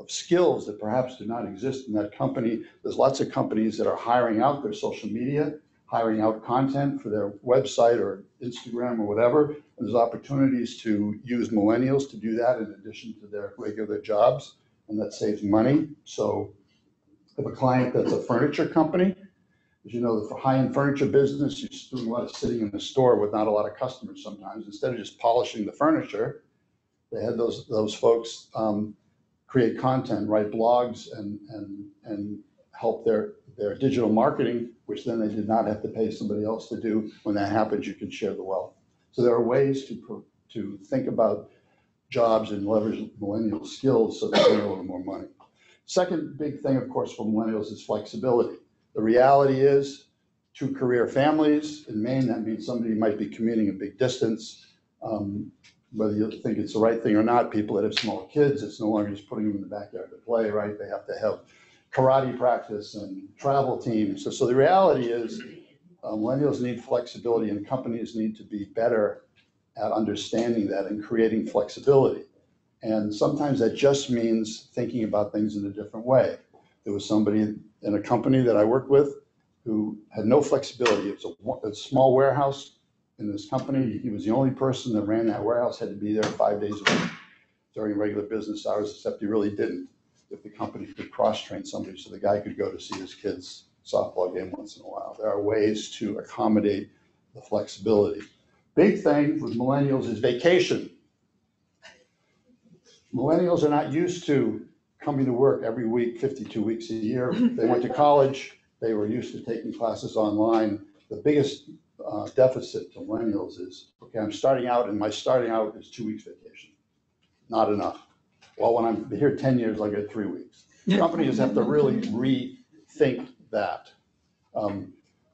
skills that perhaps do not exist in that company. There's lots of companies that are hiring out their social media, hiring out content for their website or Instagram or whatever. And there's opportunities to use millennials to do that in addition to their regular jobs, and that saves money. So I have a client that's a furniture company. As you know, the high-end furniture business, you're doing a lot of sitting in the store with not a lot of customers sometimes. Instead of just polishing the furniture, they had those folks create content, write blogs, and help their digital marketing, which then they did not have to pay somebody else to do. When that happens, you can share the wealth. So there are ways to think about jobs and leverage millennial skills so they can earn a little more money. Second big thing, of course, for millennials is flexibility. The reality is 2 career families. In Maine, that means somebody might be commuting a big distance. Whether you think it's the right thing or not, people that have small kids, it's no longer just putting them in the backyard to play, right? They have to have karate practice and travel teams. So the reality is millennials need flexibility, and companies need to be better at understanding that and creating flexibility. And sometimes that just means thinking about things in a different way. There was somebody in a company that I worked with who had no flexibility. It was a small warehouse in this company. He was the only person that ran that warehouse, had to be there 5 days a week during regular business hours, except he really didn't. If the company could cross-train somebody so the guy could go to see his kid's softball game once in a while. There are ways to accommodate the flexibility. Big thing with millennials is vacation. Millennials are not used to coming to work every week, 52 weeks a year. They went to college, they were used to taking classes online. The biggest deficit to millennials is, okay, I'm starting out and my starting out is 2 weeks vacation. Not enough. Well, when I'm here 10 years, I'll get 3 weeks. Companies have to really rethink that.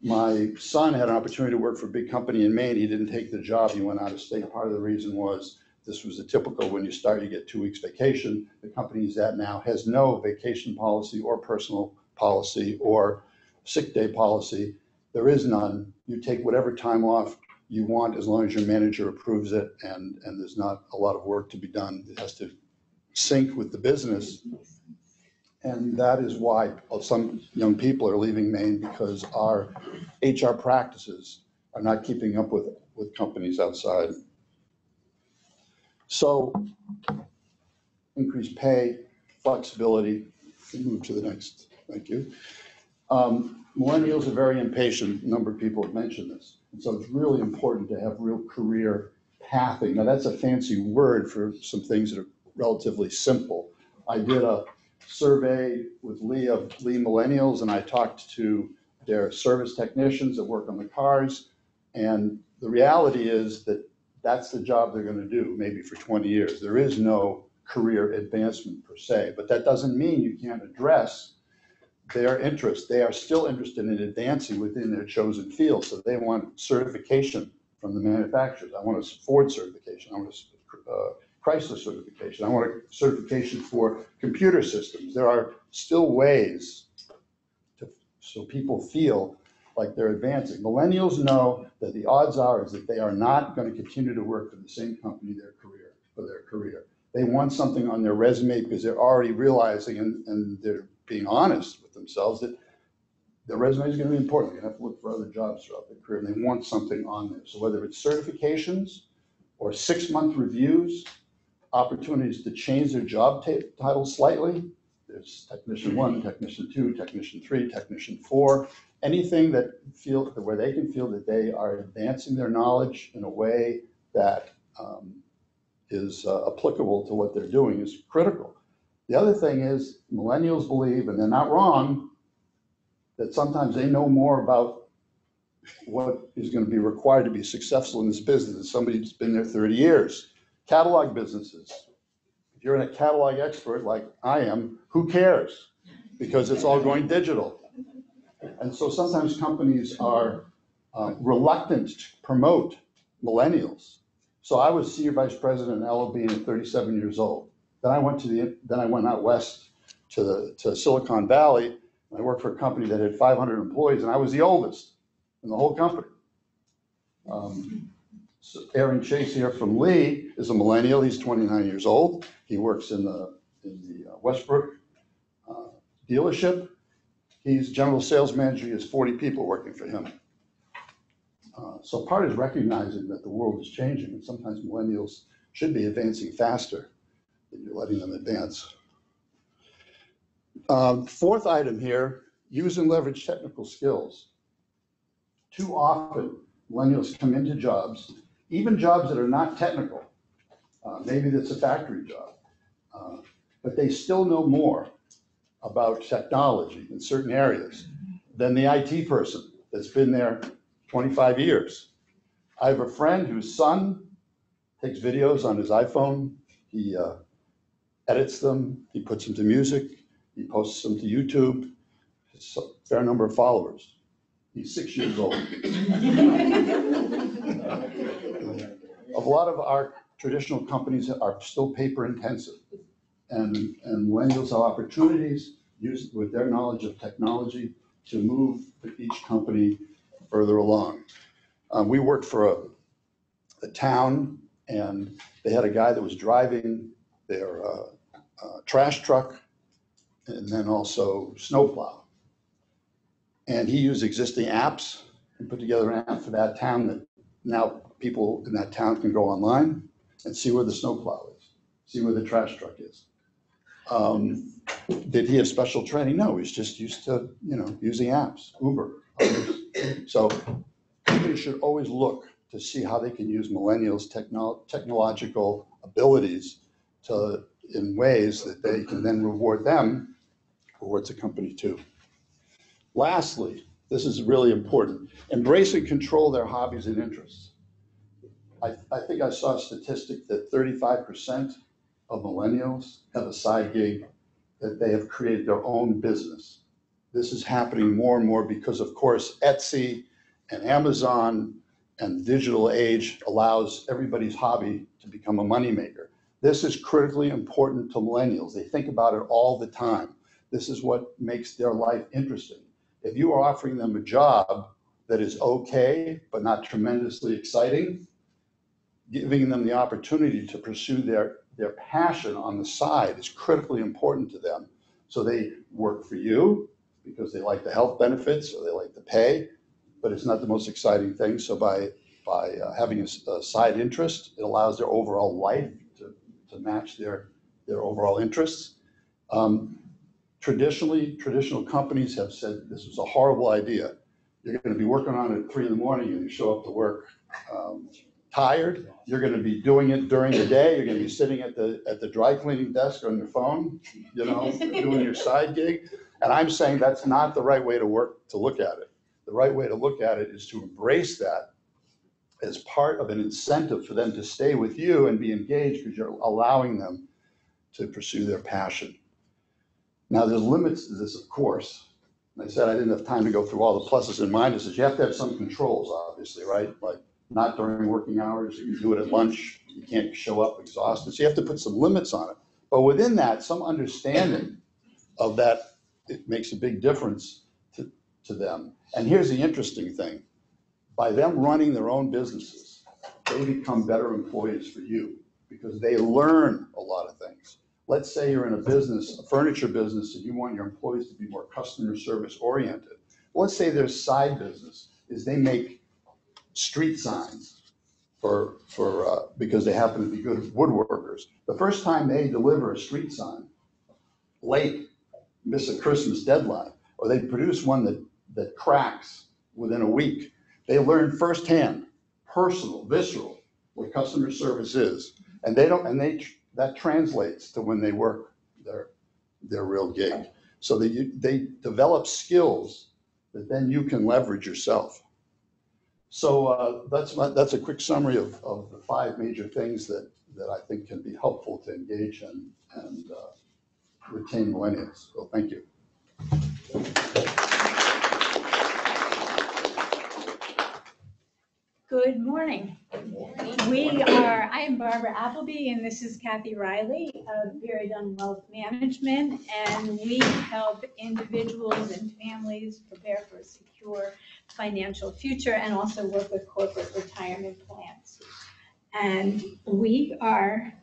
My son had an opportunity to work for a big company in Maine. He didn't take the job. He went out of state. Part of the reason was this was a typical, when you start, you get 2 weeks vacation. The company he's at now has no vacation policy or personal policy or sick day policy. There is none. You take whatever time off you want as long as your manager approves it, and there's not a lot of work to be done. It has to sync with the business. And that is why some young people are leaving Maine, because our HR practices are not keeping up with companies outside. So increased pay, flexibility. Move to the next, thank you. Millennials are very impatient. A number of people have mentioned this. And so it's really important to have real career pathing. Now that's a fancy word for some things that are relatively simple. I did a survey with Lee of Lee millennials, and I talked to their service technicians that work on the cars. And the reality is that that's the job they're going to do maybe for 20 years. There is no career advancement per se, but that doesn't mean you can't address their interest. They are still interested in advancing within their chosen field. So they want certification from the manufacturers. I want a Ford certification. I want a Chrysler certification. I want a certification for computer systems. There are still ways so people feel like they're advancing. Millennials know that the odds are is that they are not going to continue to work for the same company for their career. They want something on their resume because they're already realizing and they're being honest with themselves that their resume is going to be important. They're going to have to look for other jobs throughout their career, and they want something on there. So whether it's certifications or 6-month reviews, opportunities to change their job title slightly. There's Technician 1, Technician 2, Technician 3, Technician 4, anything that where they can feel that they are advancing their knowledge in a way that is applicable to what they're doing is critical. The other thing is millennials believe, and they're not wrong, that sometimes they know more about what is going to be required to be successful in this business than somebody who's been there 30 years. Catalog businesses. If you're a catalog expert like I am, who cares? Because it's all going digital. And so sometimes companies are reluctant to promote millennials. So I was senior vice president at Appleby at 37 years old. Then I went out west to Silicon Valley. I worked for a company that had 500 employees, and I was the oldest in the whole company. So Aaron Chase here from Lee is a millennial. He's 29 years old. He works in the Westbrook dealership. He's general sales manager. He has 40 people working for him. So part is recognizing that the world is changing, and sometimes millennials should be advancing faster than you're letting them advance. Fourth item here, use and leverage technical skills. Too often, millennials come into jobs, even jobs that are not technical. Maybe that's a factory job, but they still know more about technology in certain areas than the IT person that's been there 25 years. I have a friend whose son takes videos on his iPhone. He edits them, he puts them to music, he posts them to YouTube. It's a fair number of followers. He's 6 years old. A lot of our traditional companies are still paper intensive, and millennials have opportunities used with their knowledge of technology to move each company further along. We worked for a town, and they had a guy that was driving their trash truck, and then also snowplow. And he used existing apps and put together an app for that town that now people in that town can go online and see where the snowplow is, see where the trash truck is. Did he have special training? No, he's just used to, using apps, Uber, others. So companies should always look to see how they can use millennials' technological abilities in ways that they can then reward them, rewards the company too. Lastly, this is really important, embrace and control their hobbies and interests. I think I saw a statistic that 35% of millennials have a side gig, that they have created their own business. This is happening more and more because, of course, Etsy and Amazon and digital age allows everybody's hobby to become a moneymaker. This is critically important to millennials. They think about it all the time. This is what makes their life interesting. If you are offering them a job that is okay, but not tremendously exciting, giving them the opportunity to pursue their passion on the side is critically important to them. So they work for you because they like the health benefits or they like the pay, but it's not the most exciting thing. So by having a side interest, it allows their overall life to match their overall interests. Traditional companies have said this is a horrible idea. You're going to be working on it at 3 a.m. and you show up to work tired. You're going to be doing it during the day. You're going to be sitting at the dry cleaning desk on your phone, doing your side gig. And I'm saying that's not the right way to look at it. The right way to look at it is to embrace that as part of an incentive for them to stay with you and be engaged because you're allowing them to pursue their passion. Now, there's limits to this, of course. I said I didn't have time to go through all the pluses and minuses. You have to have some controls, obviously, right? Like not during working hours. You can do it at lunch. You can't show up exhausted. So you have to put some limits on it. But within that, some understanding of that, it makes a big difference to them. And here's the interesting thing. By them running their own businesses, they become better employees for you because they learn a lot of things. Let's say you're in a business, a furniture business, and you want your employees to be more customer service oriented. Let's say their side business is they make street signs because they happen to be good woodworkers. The first time they deliver a street sign late, miss a Christmas deadline, or they produce one that cracks within a week, they learn firsthand, personal, visceral, what customer service is. And that translates to when they work their real gig. So they develop skills that then you can leverage yourself. So that's a quick summary of the 5 major things that I think can be helpful to engage and retain millennials. So thank you. Good morning. I am Barbara Appleby, and this is Kathy Reilley of BerryDunn Wealth Management, and we help individuals and families prepare for a secure financial future and also work with corporate retirement plans. And we are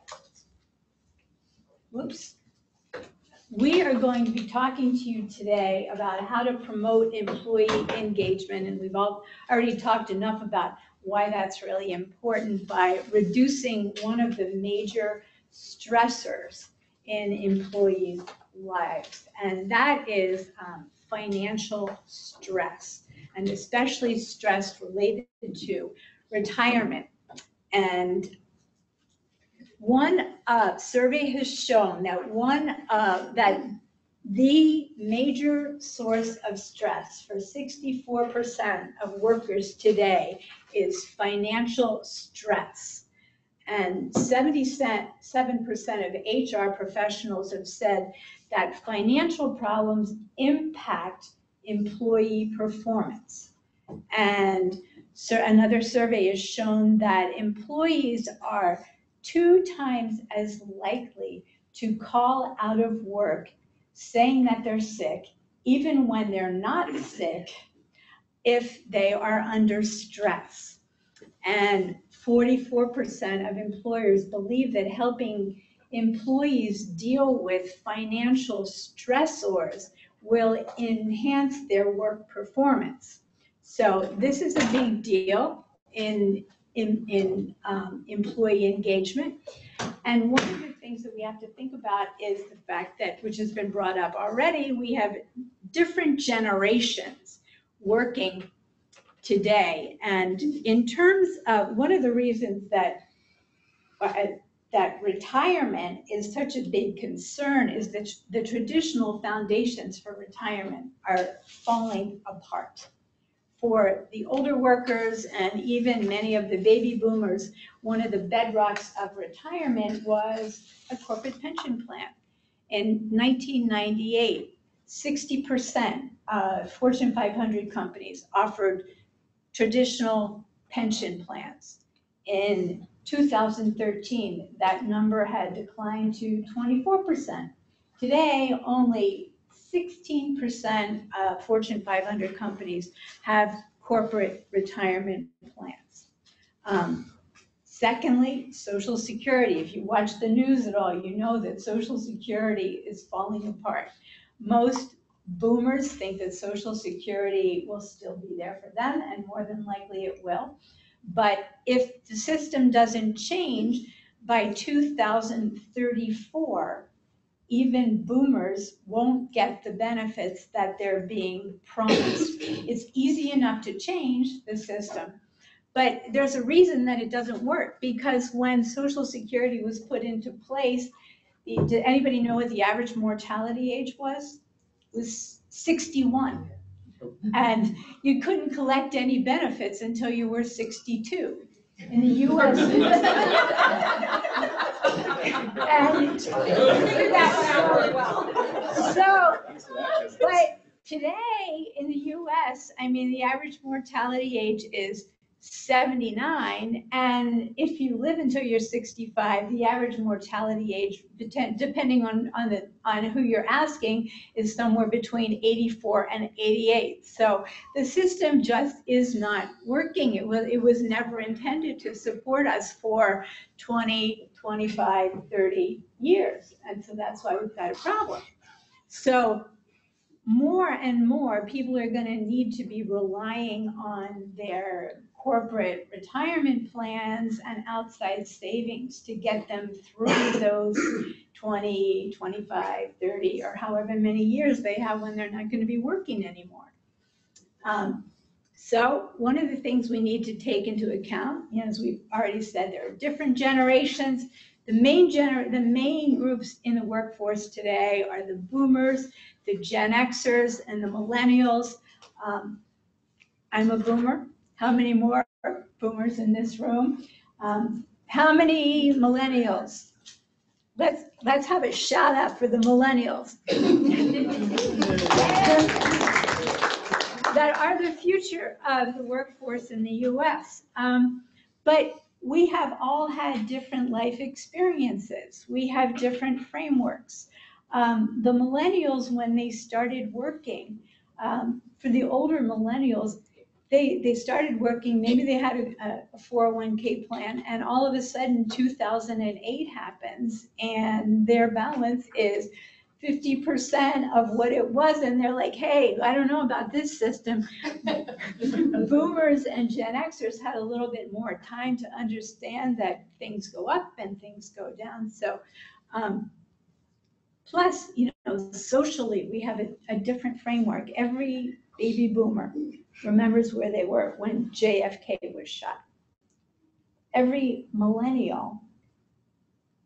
going to be talking to you today about how to promote employee engagement, and we've already talked enough about why that's really important by reducing one of the major stressors in employees' lives, and that is financial stress, and especially stress related to retirement. And one survey has shown that the major source of stress for 64% of workers today is financial stress. And 77% of HR professionals have said that financial problems impact employee performance. And so another survey has shown that employees are 2 times as likely to call out of work saying that they're sick, even when they're not sick, if they are under stress. And 44% of employers believe that helping employees deal with financial stressors will enhance their work performance. So this is a big deal in employee engagement. And one of the things that we have to think about is the fact that, which has been brought up already, we have different generations working today. And in terms of one of the reasons that retirement is such a big concern is that the traditional foundations for retirement are falling apart. For the older workers and even many of the baby boomers, one of the bedrocks of retirement was a corporate pension plan. In 1998, 60% of Fortune 500 companies offered traditional pension plans. In 2013, that number had declined to 24%. Today, only 16% of Fortune 500 companies have corporate retirement plans. Secondly, Social Security. If you watch the news at all, you know that Social Security is falling apart. Most boomers think that Social Security will still be there for them, and more than likely it will. But if the system doesn't change, by 2034, even boomers won't get the benefits that they're being promised. It's easy enough to change the system, but there's a reason that it doesn't work, because when Social Security was put into place, did anybody know what the average mortality age was? It was 61. And you couldn't collect any benefits until you were 62. In the US, and figured that one out really well. So, but today in the US, I mean, the average mortality age is 79, and if you live until you're 65, the average mortality age, depending on who you're asking, is somewhere between 84 and 88. So the system just is not working. It was never intended to support us for 20, 25, 30 years, and so that's why we've got a problem. So more and more people are going to need to be relying on their corporate retirement plans and outside savings to get them through those 20, 25, 30, or however many years they have when they're not going to be working anymore. So one of the things we need to take into account, as we've already said, there are different generations. The main groups in the workforce today are the boomers, the Gen Xers, and the millennials. I'm a boomer. How many more boomers in this room? How many millennials? Let's have a shout out for the millennials. That are the future of the workforce in the US. But we have all had different life experiences. We have different frameworks. The millennials, when they started working, for the older millennials, they started working, maybe they had a 401k plan, and all of a sudden 2008 happens and their balance is 50% of what it was, and they're like, hey, I don't know about this system. Boomers and Gen Xers had a little bit more time to understand that things go up and things go down. So plus, socially, we have a different framework. Every baby boomer remembers where they were when JFK was shot. Every millennial,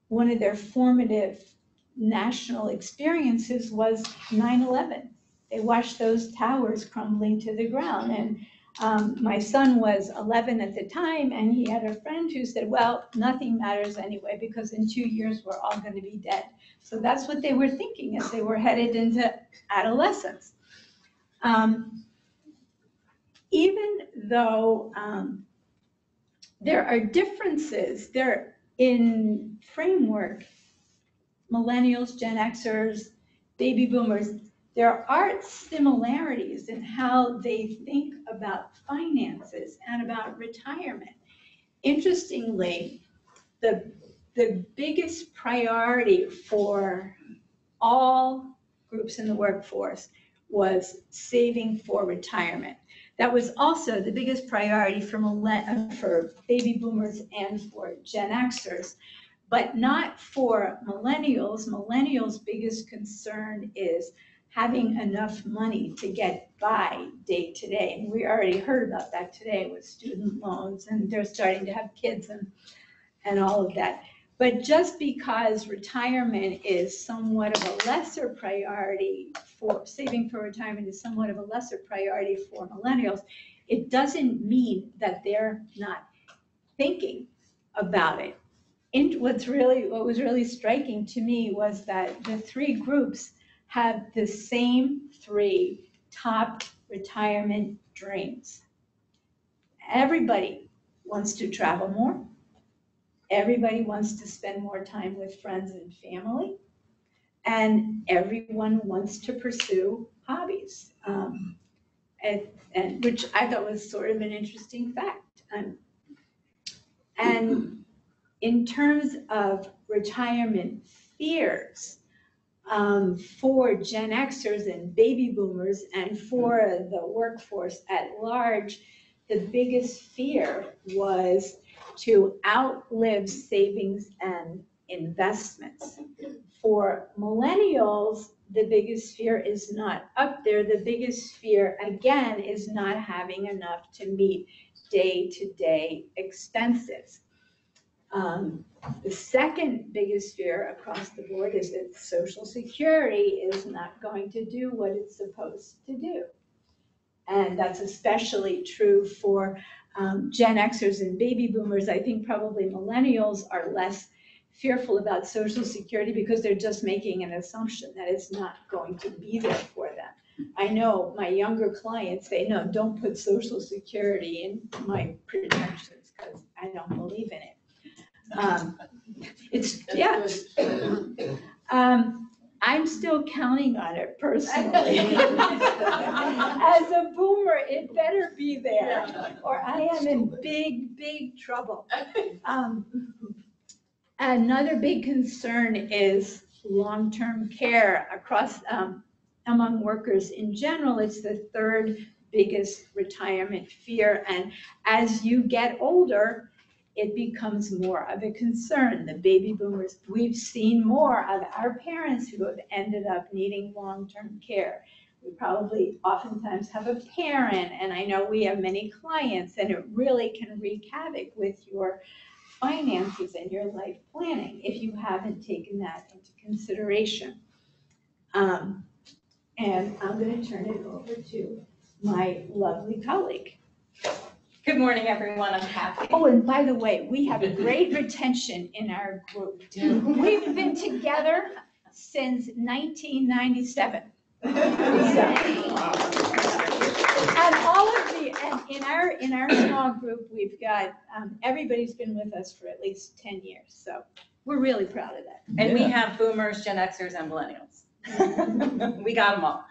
one of their formative national experiences was 9/11. They watched those towers crumbling to the ground. And my son was 11 at the time, and he had a friend who said, well, nothing matters anyway, because in 2 years, we're all going to be dead. So that's what they were thinking as they were headed into adolescence. Even though there are differences there in framework, millennials, Gen Xers, baby boomers, there are similarities in how they think about finances and about retirement. Interestingly, the the biggest priority for all groups in the workforce was saving for retirement. That was also the biggest priority for baby boomers and for Gen Xers, but not for millennials. Millennials' biggest concern is having enough money to get by day to day. And we already heard about that today with student loans, and they're starting to have kids and all of that. But just because retirement is somewhat of a lesser priority for saving for retirement is somewhat of a lesser priority for millennials, it doesn't mean that they're not thinking about it. And what was really striking to me was that the three groups have the same three top retirement dreams. Everybody wants to travel more. Everybody wants to spend more time with friends and family. And everyone wants to pursue hobbies, and which I thought was sort of an interesting fact. And in terms of retirement fears, for Gen Xers and baby boomers and for the workforce at large, the biggest fear was to outlive savings and investments. For millennials, the biggest fear is not up there. The biggest fear, again, is not having enough to meet day-to-day expenses. The second biggest fear across the board is that Social Security is not going to do what it's supposed to do. And that's especially true for Gen Xers and baby boomers. I think probably millennials are less fearful about Social Security because they're just making an assumption that it's not going to be there for them. I know my younger clients, they know, don't put Social Security in my projections because I don't believe in it. I'm still counting on it personally. As a boomer, it better be there, or I am in big, big trouble. Another big concern is long-term care across among workers in general. It's the third biggest retirement fear, and as you get older, it becomes more of a concern. The baby boomers, we've seen more of our parents who have ended up needing long-term care. We probably oftentimes have a parent, and I know we have many clients, and it really can wreak havoc with your finances and your life planning if you haven't taken that into consideration. And I'm going to turn it over to my lovely colleague. Good morning, everyone. I'm Kathleen. Oh, and by the way, we have great retention in our group. We've been together since 1997. And all of in our small group, we've got, everybody's been with us for at least 10 years. So we're really proud of that. And we have boomers, Gen Xers, and millennials. We got them all.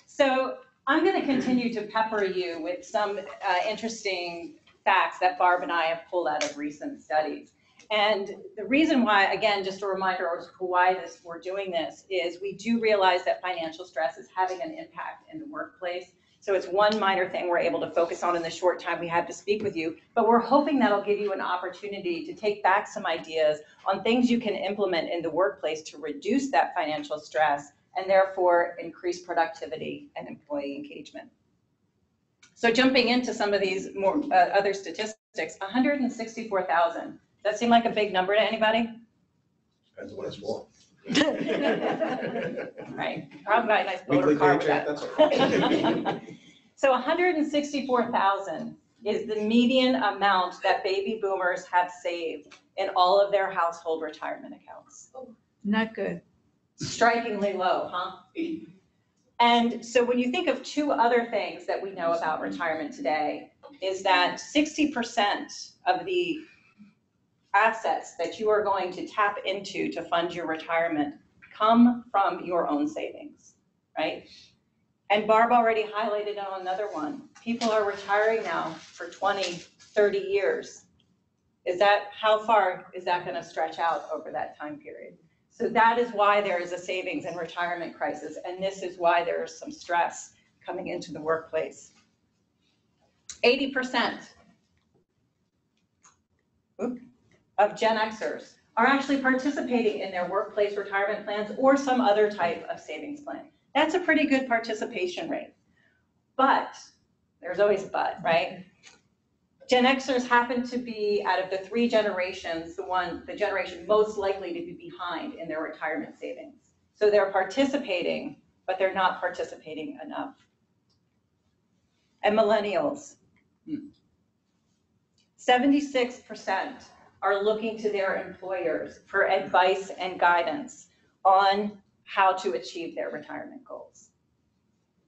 So I'm going to continue to pepper you with some interesting facts that Barb and I have pulled out of recent studies. And the reason why, again, just a reminder as to why we're doing this, is we do realize that financial stress is having an impact in the workplace. So it's one minor thing we're able to focus on in the short time we have to speak with you, but we're hoping that'll give you an opportunity to take back some ideas on things you can implement in the workplace to reduce that financial stress and therefore increase productivity and employee engagement. So jumping into some of these more other statistics, 164,000. Does that seem like a big number to anybody? Depends on what it's for. Right, probably got a nice motor car with that. That's okay. So 164,000 is the median amount that baby boomers have saved in all of their household retirement accounts. Not good. Strikingly low, huh? And so when you think of two other things that we know about retirement today, is that 60% of the assets that you are going to tap into to fund your retirement come from your own savings, right? And Barb already highlighted on another one. People are retiring now for 20, 30 years. How far is that gonna stretch out over that time period? So that is why there is a savings and retirement crisis, and this is why there is some stress coming into the workplace. 80% of Gen Xers are actually participating in their workplace retirement plans or some other type of savings plan. That's a pretty good participation rate. But, there's always a but, right? Gen Xers happen to be, out of the 3 generations, the generation most likely to be behind in their retirement savings. So they're participating, but they're not participating enough. And millennials, 76% are looking to their employers for advice and guidance on how to achieve their retirement goals.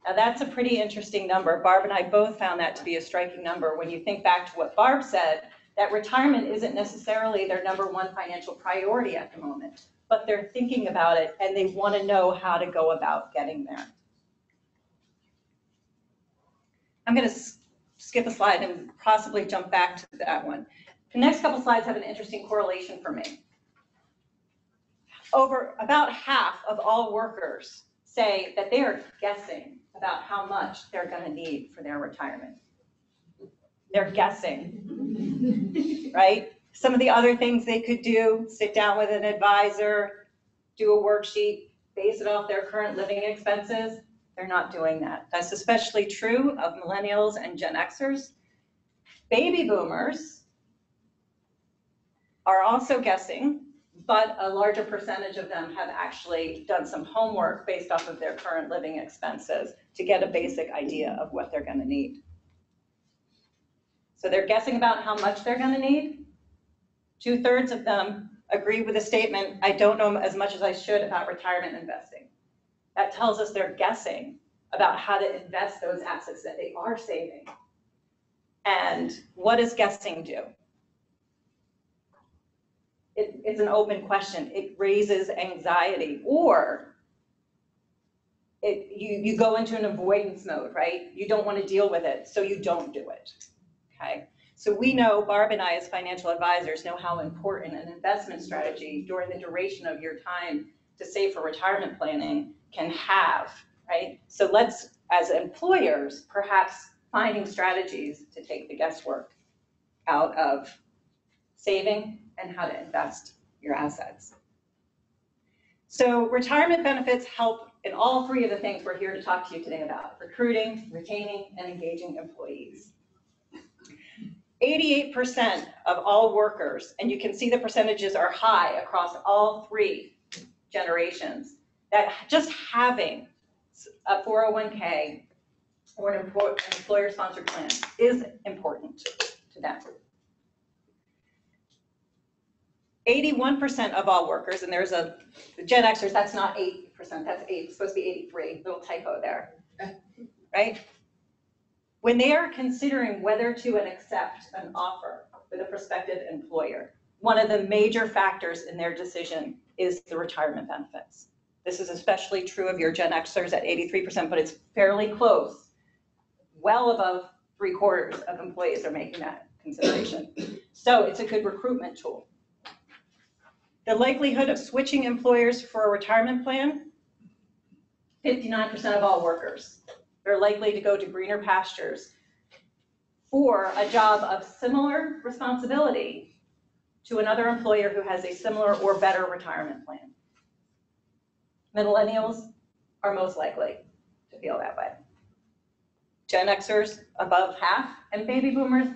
Now that's a pretty interesting number. Barb and I both found that to be a striking number when you think back to what Barb said, that retirement isn't necessarily their #1 financial priority at the moment, but they're thinking about it and they want to know how to go about getting there. I'm going to skip a slide and possibly jump back to that one. The next couple slides have an interesting correlation for me. About half of all workers say that they are guessing about how much they're going to need for their retirement. They're guessing, right? Some of the other things they could do, sit down with an advisor, do a worksheet, base it off their current living expenses. They're not doing that. That's especially true of millennials and Gen Xers. Baby boomers are also guessing, but a larger percentage of them have actually done some homework based off of their current living expenses to get a basic idea of what they're going to need. So they're guessing about how much they're going to need. 2/3 of them agree with the statement, I don't know as much as I should about retirement investing. That tells us they're guessing about how to invest those assets that they are saving. And what does guessing do? It's an open question. It raises anxiety, or you go into an avoidance mode, right? You don't want to deal with it, so you don't do it, okay? So we know, Barb and I as financial advisors know how important an investment strategy during the duration of your time to save for retirement planning can have, right? So let's, as employers, perhaps finding strategies to take the guesswork out of saving and how to invest your assets. So retirement benefits help in all 3 of the things we're here to talk to you today about: recruiting, retaining, and engaging employees. 88% of all workers, and you can see the percentages are high across all 3 generations, that just having a 401k or an employer-sponsored plan is important to them. 81% of all workers, and there's a Gen Xers, that's not 8%, that's 8, it's supposed to be 83, little typo there, right? When they are considering whether to accept an offer with a prospective employer, one of the major factors in their decision is the retirement benefits. This is especially true of your Gen Xers at 83%, but it's fairly close. Well above 3/4 of employees are making that consideration. So it's a good recruitment tool. The likelihood of switching employers for a retirement plan, 59% of all workers. They're likely to go to greener pastures for a job of similar responsibility to another employer who has a similar or better retirement plan. Millennials are most likely to feel that way. Gen Xers above half, and baby boomers,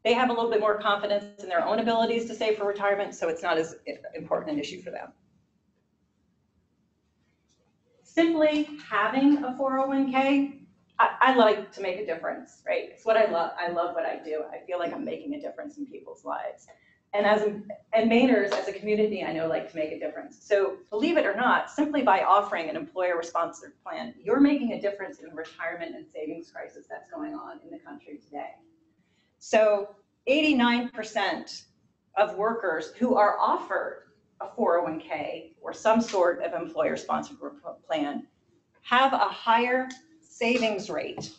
they have a little bit more confidence in their own abilities to save for retirement, so it's not as important an issue for them. Simply having a 401k, I like to make a difference, right? It's what I love. I love what I do. I feel like I'm making a difference in people's lives. And Mainers, as a community, I know like to make a difference. So believe it or not, simply by offering an employer-sponsored plan, you're making a difference in the retirement and savings crisis that's going on in the country today. So 89% of workers who are offered a 401k or some sort of employer-sponsored plan have a higher savings rate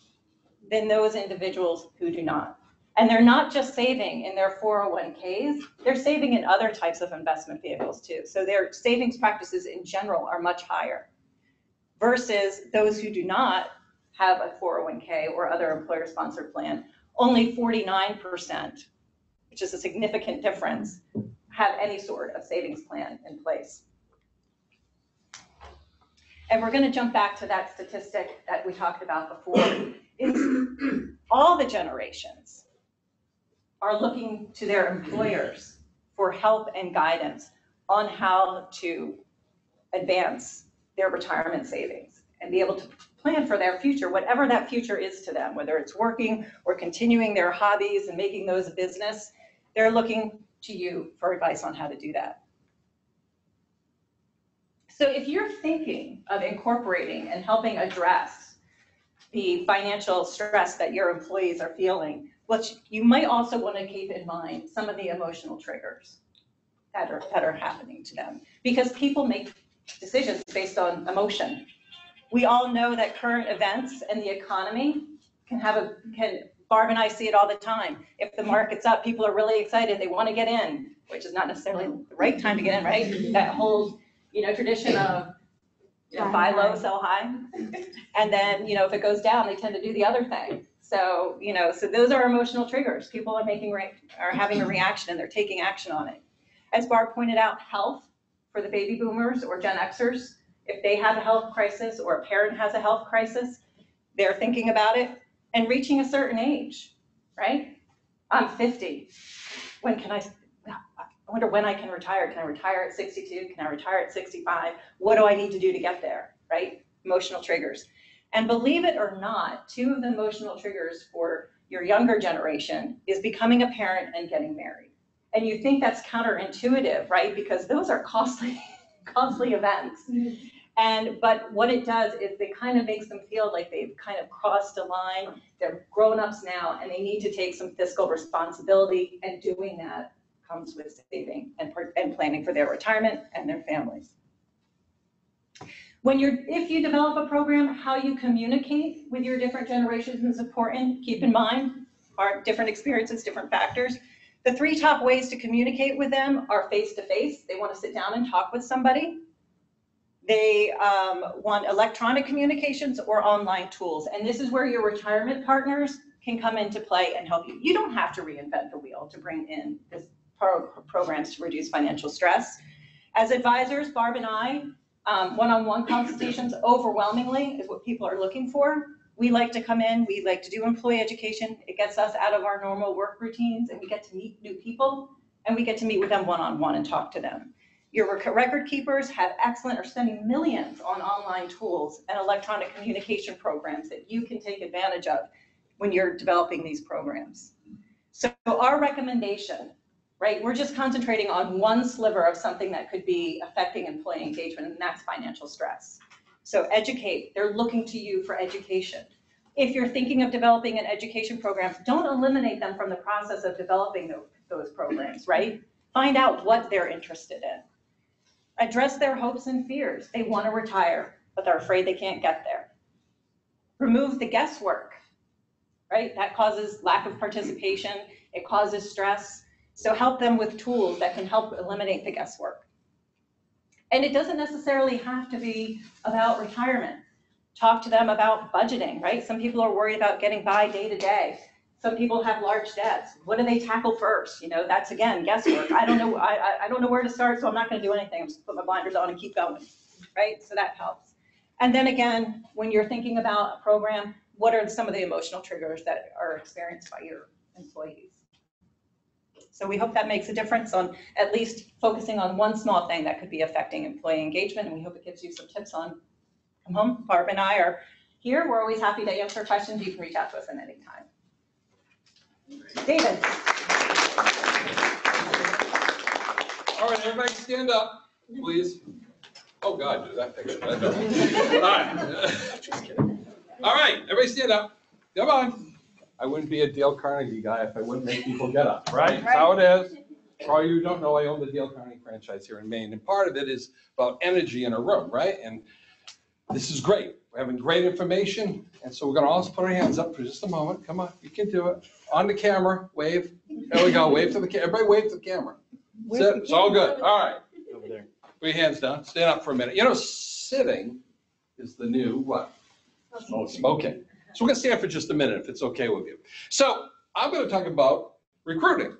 than those individuals who do not. And they're not just saving in their 401ks, they're saving in other types of investment vehicles too. So their savings practices in general are much higher versus those who do not have a 401k or other employer-sponsored plan. Only 49%, which is a significant difference, have any sort of savings plan in place. And we're going to jump back to that statistic that we talked about before, is all the generations are looking to their employers for help and guidance on how to advance their retirement savings and be able to plan for their future, whatever that future is to them, whether it's working or continuing their hobbies and making those a business. They're looking to you for advice on how to do that. So if you're thinking of incorporating and helping address the financial stress that your employees are feeling, you might also want to keep in mind some of the emotional triggers that are happening to them, because people make decisions based on emotion. We all know that current events and the economy Barb and I see it all the time. If the market's up, people are really excited, they want to get in, which is not necessarily the right time to get in, right? That whole, tradition of buy low, sell high. And then, if it goes down, they tend to do the other thing. So, so those are emotional triggers. People are having a reaction and they're taking action on it. As Barb pointed out, health for the baby boomers or Gen Xers, if they have a health crisis or a parent has a health crisis, they're thinking about it. And reaching a certain age, right? I'm 50. I wonder when I can retire. Can I retire at 62? Can I retire at 65? What do I need to do to get there, right? Emotional triggers. And believe it or not, 2 of the emotional triggers for your younger generation is becoming a parent and getting married. And you think that's counterintuitive, right? Because those are costly events. But what it does is it kind of makes them feel like they've kind of crossed a line. They're grown-ups now and they need to take some fiscal responsibility, and doing that comes with saving and planning for their retirement and their families. If you develop a program, how you communicate with your different generations is important. Keep in mind, our different experiences, different factors. The 3 top ways to communicate with them are face-to-face. They want to sit down and talk with somebody. They want electronic communications or online tools. And this is where your retirement partners can come into play and help you. You don't have to reinvent the wheel to bring in this programs to reduce financial stress. As advisors, Barb and I, one-on-one consultations overwhelmingly is what people are looking for. We like to come in, we like to do employee education. It gets us out of our normal work routines and we get to meet new people and we get to meet with them one-on-one and talk to them. Your record keepers are spending millions on online tools and electronic communication programs that you can take advantage of when you're developing these programs. So our recommendation, right, we're just concentrating on one sliver of something that could be affecting employee engagement, and that's financial stress. So educate, they're looking to you for education. If you're thinking of developing an education program, don't eliminate them from the process of developing those programs, right? Find out what they're interested in. Address their hopes and fears. They want to retire, but they're afraid they can't get there. Remove the guesswork, right? That causes lack of participation. It causes stress. So help them with tools that can help eliminate the guesswork. And it doesn't necessarily have to be about retirement. Talk to them about budgeting, right? Some people are worried about getting by day to day. Some people have large debts. What do they tackle first? That's again, guesswork. I don't know where to start, so I'm not going to do anything. I'm just put my blinders on and keep going, right? So that helps. And then again, when you're thinking about a program, what are some of the emotional triggers that are experienced by your employees? So we hope that makes a difference on at least focusing on one small thing that could be affecting employee engagement. And we hope it gives you some tips on come home. Barb and I are here. We're always happy to answer questions. You can reach out to us at any time. David. All right, everybody stand up, please. Oh, God, do that picture. All right. Just kidding. All right, everybody stand up. Come on. I wouldn't be a Dale Carnegie guy if I wouldn't make people get up, right? That's how it is. For all you who don't know, I own the Dale Carnegie franchise here in Maine, and part of it is about energy in a room, right? And this is great. We're having great information, and so we're gonna all put our hands up for just a moment. Come on, you can do it. On the camera, wave. There we go, wave to the camera. Everybody wave to the camera. That's it, it's all good, all right. Over there. Put your hands down, stand up for a minute. You know, sitting is the new what? Smoking. So we're gonna stand for just a minute, if it's okay with you. So I'm gonna talk about recruiting,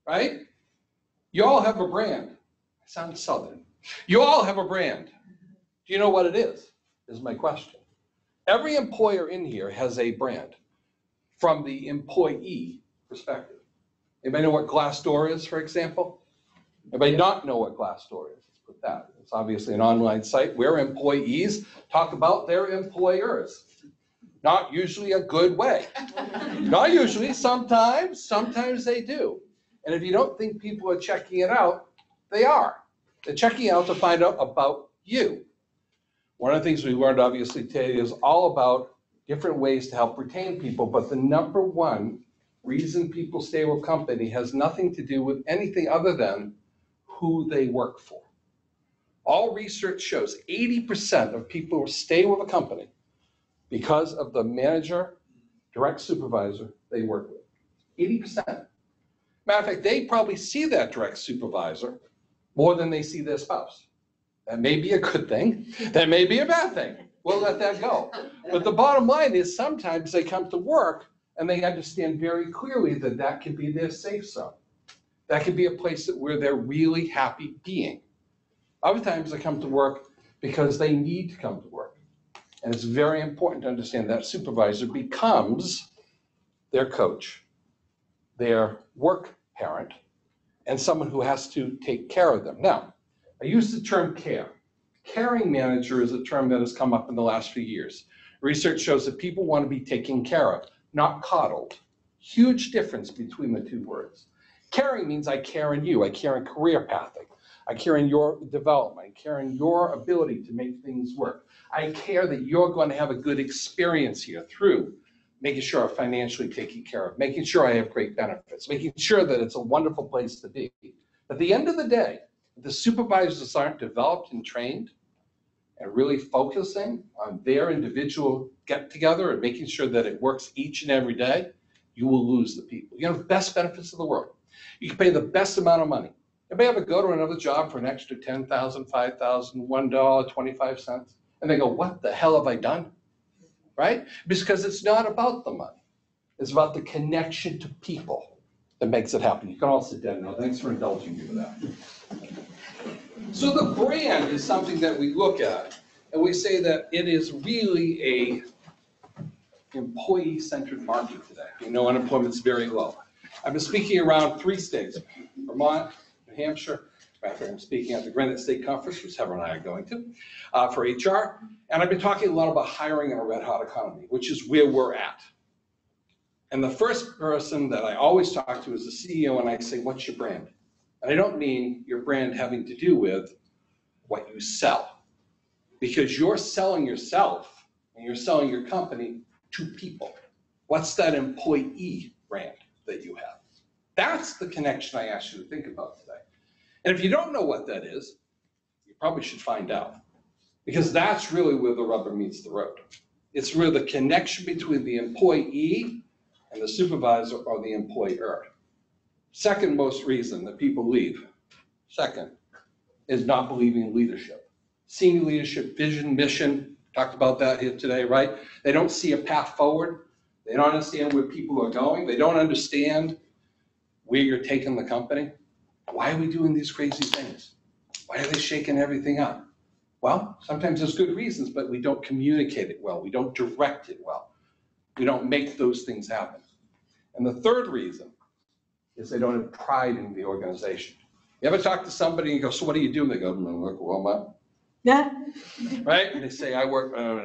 right? You all have a brand. I sound southern. You all have a brand. Do you know what it is my question. Every employer in here has a brand from the employee perspective. Anybody know what Glassdoor is, for example? Anybody not know what Glassdoor is? Let's put that. It's obviously an online site where employees talk about their employers. Not usually a good way. Not usually, sometimes they do. And if you don't think people are checking it out, they are. They're checking out to find out about you. One of the things we learned obviously today is all about different ways to help retain people, but the number one reason people stay with a company has nothing to do with anything other than who they work for. All research shows 80% of people stay with a company because of the manager, direct supervisor they work with. 80%. Matter of fact, they probably see that direct supervisor more than they see their spouse. That may be a good thing. That may be a bad thing. We'll let that go. But the bottom line is sometimes they come to work and they understand very clearly that that can be their safe zone. That can be a place where they're really happy being. Other times they come to work because they need to come to work. And it's very important to understand that supervisor becomes their coach, their work parent, and someone who has to take care of them. Now, I use the term care. Caring manager is a term that has come up in the last few years. Research shows that people want to be taken care of, not coddled. Huge difference between the two words. Caring means I care in you, I care in career pathing, I care in your development, I care in your ability to make things work. I care that you're going to have a good experience here through making sure I'm financially taken care of, making sure I have great benefits, making sure that it's a wonderful place to be. At the end of the day, if the supervisors aren't developed and trained and really focusing on their individual get-together and making sure that it works each and every day, you will lose the people. You have the best benefits of the world. You can pay the best amount of money. Anybody ever go to another job for an extra $10,000, $5,000, $1, 25 cents? And they go, what the hell have I done? Right? Because it's not about the money. It's about the connection to people that makes it happen. You can all sit down now. Thanks for indulging me with that. So the brand is something that we look at, and we say that it is really a employee-centered market today. You know, unemployment's very low. I've been speaking around 3 states, Vermont, New Hampshire. I'm speaking at the Granite State Conference, which Heather and I are going to, for HR. And I've been talking a lot about hiring in a red-hot economy, which is where we're at. And the first person that I always talk to is the CEO, and I say, what's your brand? And I don't mean your brand having to do with what you sell, because you're selling yourself and you're selling your company to people. What's that employee brand that you have? That's the connection I asked you to think about today. And if you don't know what that is, you probably should find out, because that's really where the rubber meets the road. It's where the connection between the employee and the supervisor or the employer. Second most reason that people leave, second, is not believing in leadership. Senior leadership, vision, mission, talked about that here today, right? They don't see a path forward. They don't understand where people are going. They don't understand where you're taking the company. Why are we doing these crazy things? Why are they shaking everything up? Well, sometimes there's good reasons, but we don't communicate it well. We don't direct it well. We don't make those things happen. And the third reason is they don't have pride in the organization. You ever talk to somebody and you go, so what do you do? And they go, I work at Walmart. Yeah. Right? And they say, I work, I'm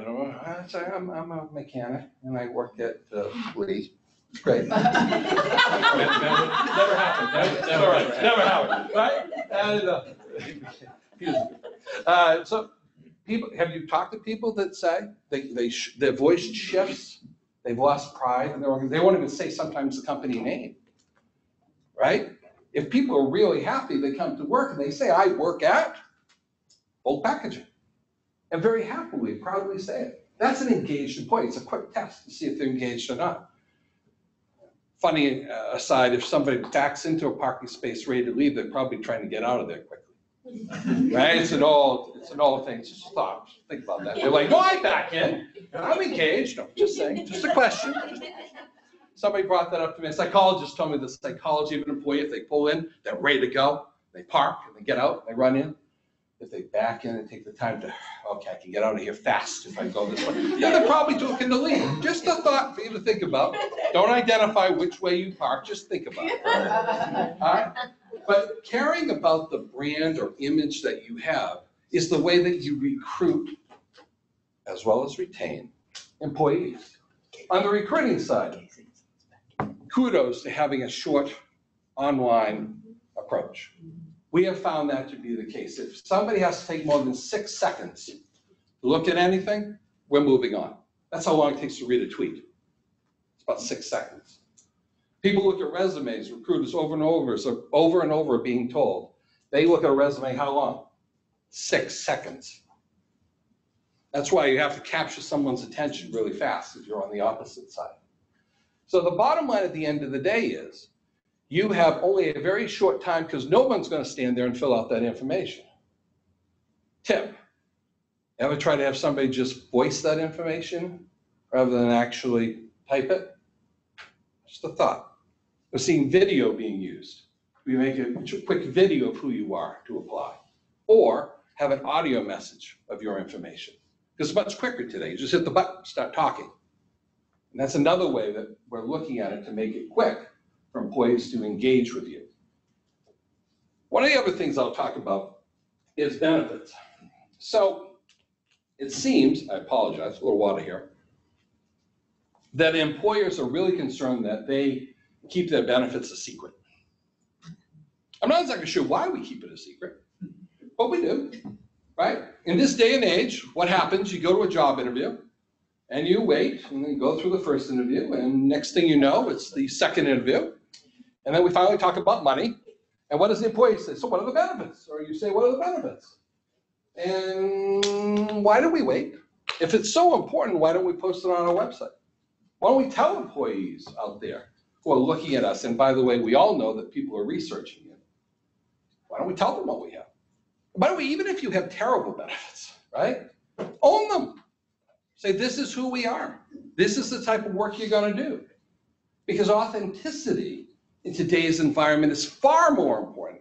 a mechanic and I work at Lee. It's great. Never happened. Never happened. Right? So people, have you talked to people that say their voice shifts? They've lost pride in their organization. They won't even say sometimes the company name. Right? If people are really happy, they come to work and they say, I work at Volk Packaging. and very happily, proudly say it. That's an engaged employee. It's a quick test to see if they're engaged or not. Funny aside, if somebody backs into a parking space ready to leave, they're probably trying to get out of there quickly. Right? It's an old thing. It's just a thought. Think about that. They're like, no, I back in, and I'm engaged. No, just saying, just a question. Somebody brought that up to me. A psychologist told me the psychology of an employee, if they pull in, they're ready to go. They park, and they get out, they run in. If they back in and take the time to, okay, I can get out of here fast if I go this way. Yeah, they're probably looking to leave. Just a thought for you to think about. Don't identify which way you park, just think about it. All right? But caring about the brand or image that you have is the way that you recruit as well as retain employees. On the recruiting side, kudos to having a short online approach. We have found that to be the case. If somebody has to take more than 6 seconds to look at anything, we're moving on. That's how long it takes to read a tweet. It's about 6 seconds. People look at resumes, recruiters over and over being told. They look at a resume how long? 6 seconds. That's why you have to capture someone's attention really fast if you're on the opposite side. So the bottom line at the end of the day is, you have only a very short time because no one's going to stand there and fill out that information. Tip, ever try to have somebody just voice that information rather than actually type it? Just a thought. We're seeing video being used. We make a quick video of who you are to apply, or have an audio message of your information. Because it's much quicker today. You just hit the button, start talking. And that's another way that we're looking at it to make it quick for employees to engage with you. One of the other things I'll talk about is benefits. So it seems, I apologize, a little water here, that employers are really concerned that they keep their benefits a secret. I'm not exactly sure why we keep it a secret, but we do, right? In this day and age, what happens? You go to a job interview, and you wait, and then you go through the first interview, and next thing you know, it's the second interview. And then we finally talk about money. And what does the employee say? So what are the benefits? Or you say, what are the benefits? And why do we wait? If it's so important, why don't we post it on our website? Why don't we tell employees out there who are looking at us, and by the way, we all know that people are researching it. Why don't we tell them what we have? By the way, even if you have terrible benefits, right? Own them. Say, this is who we are. This is the type of work you're going to do. Because authenticity in today's environment is far more important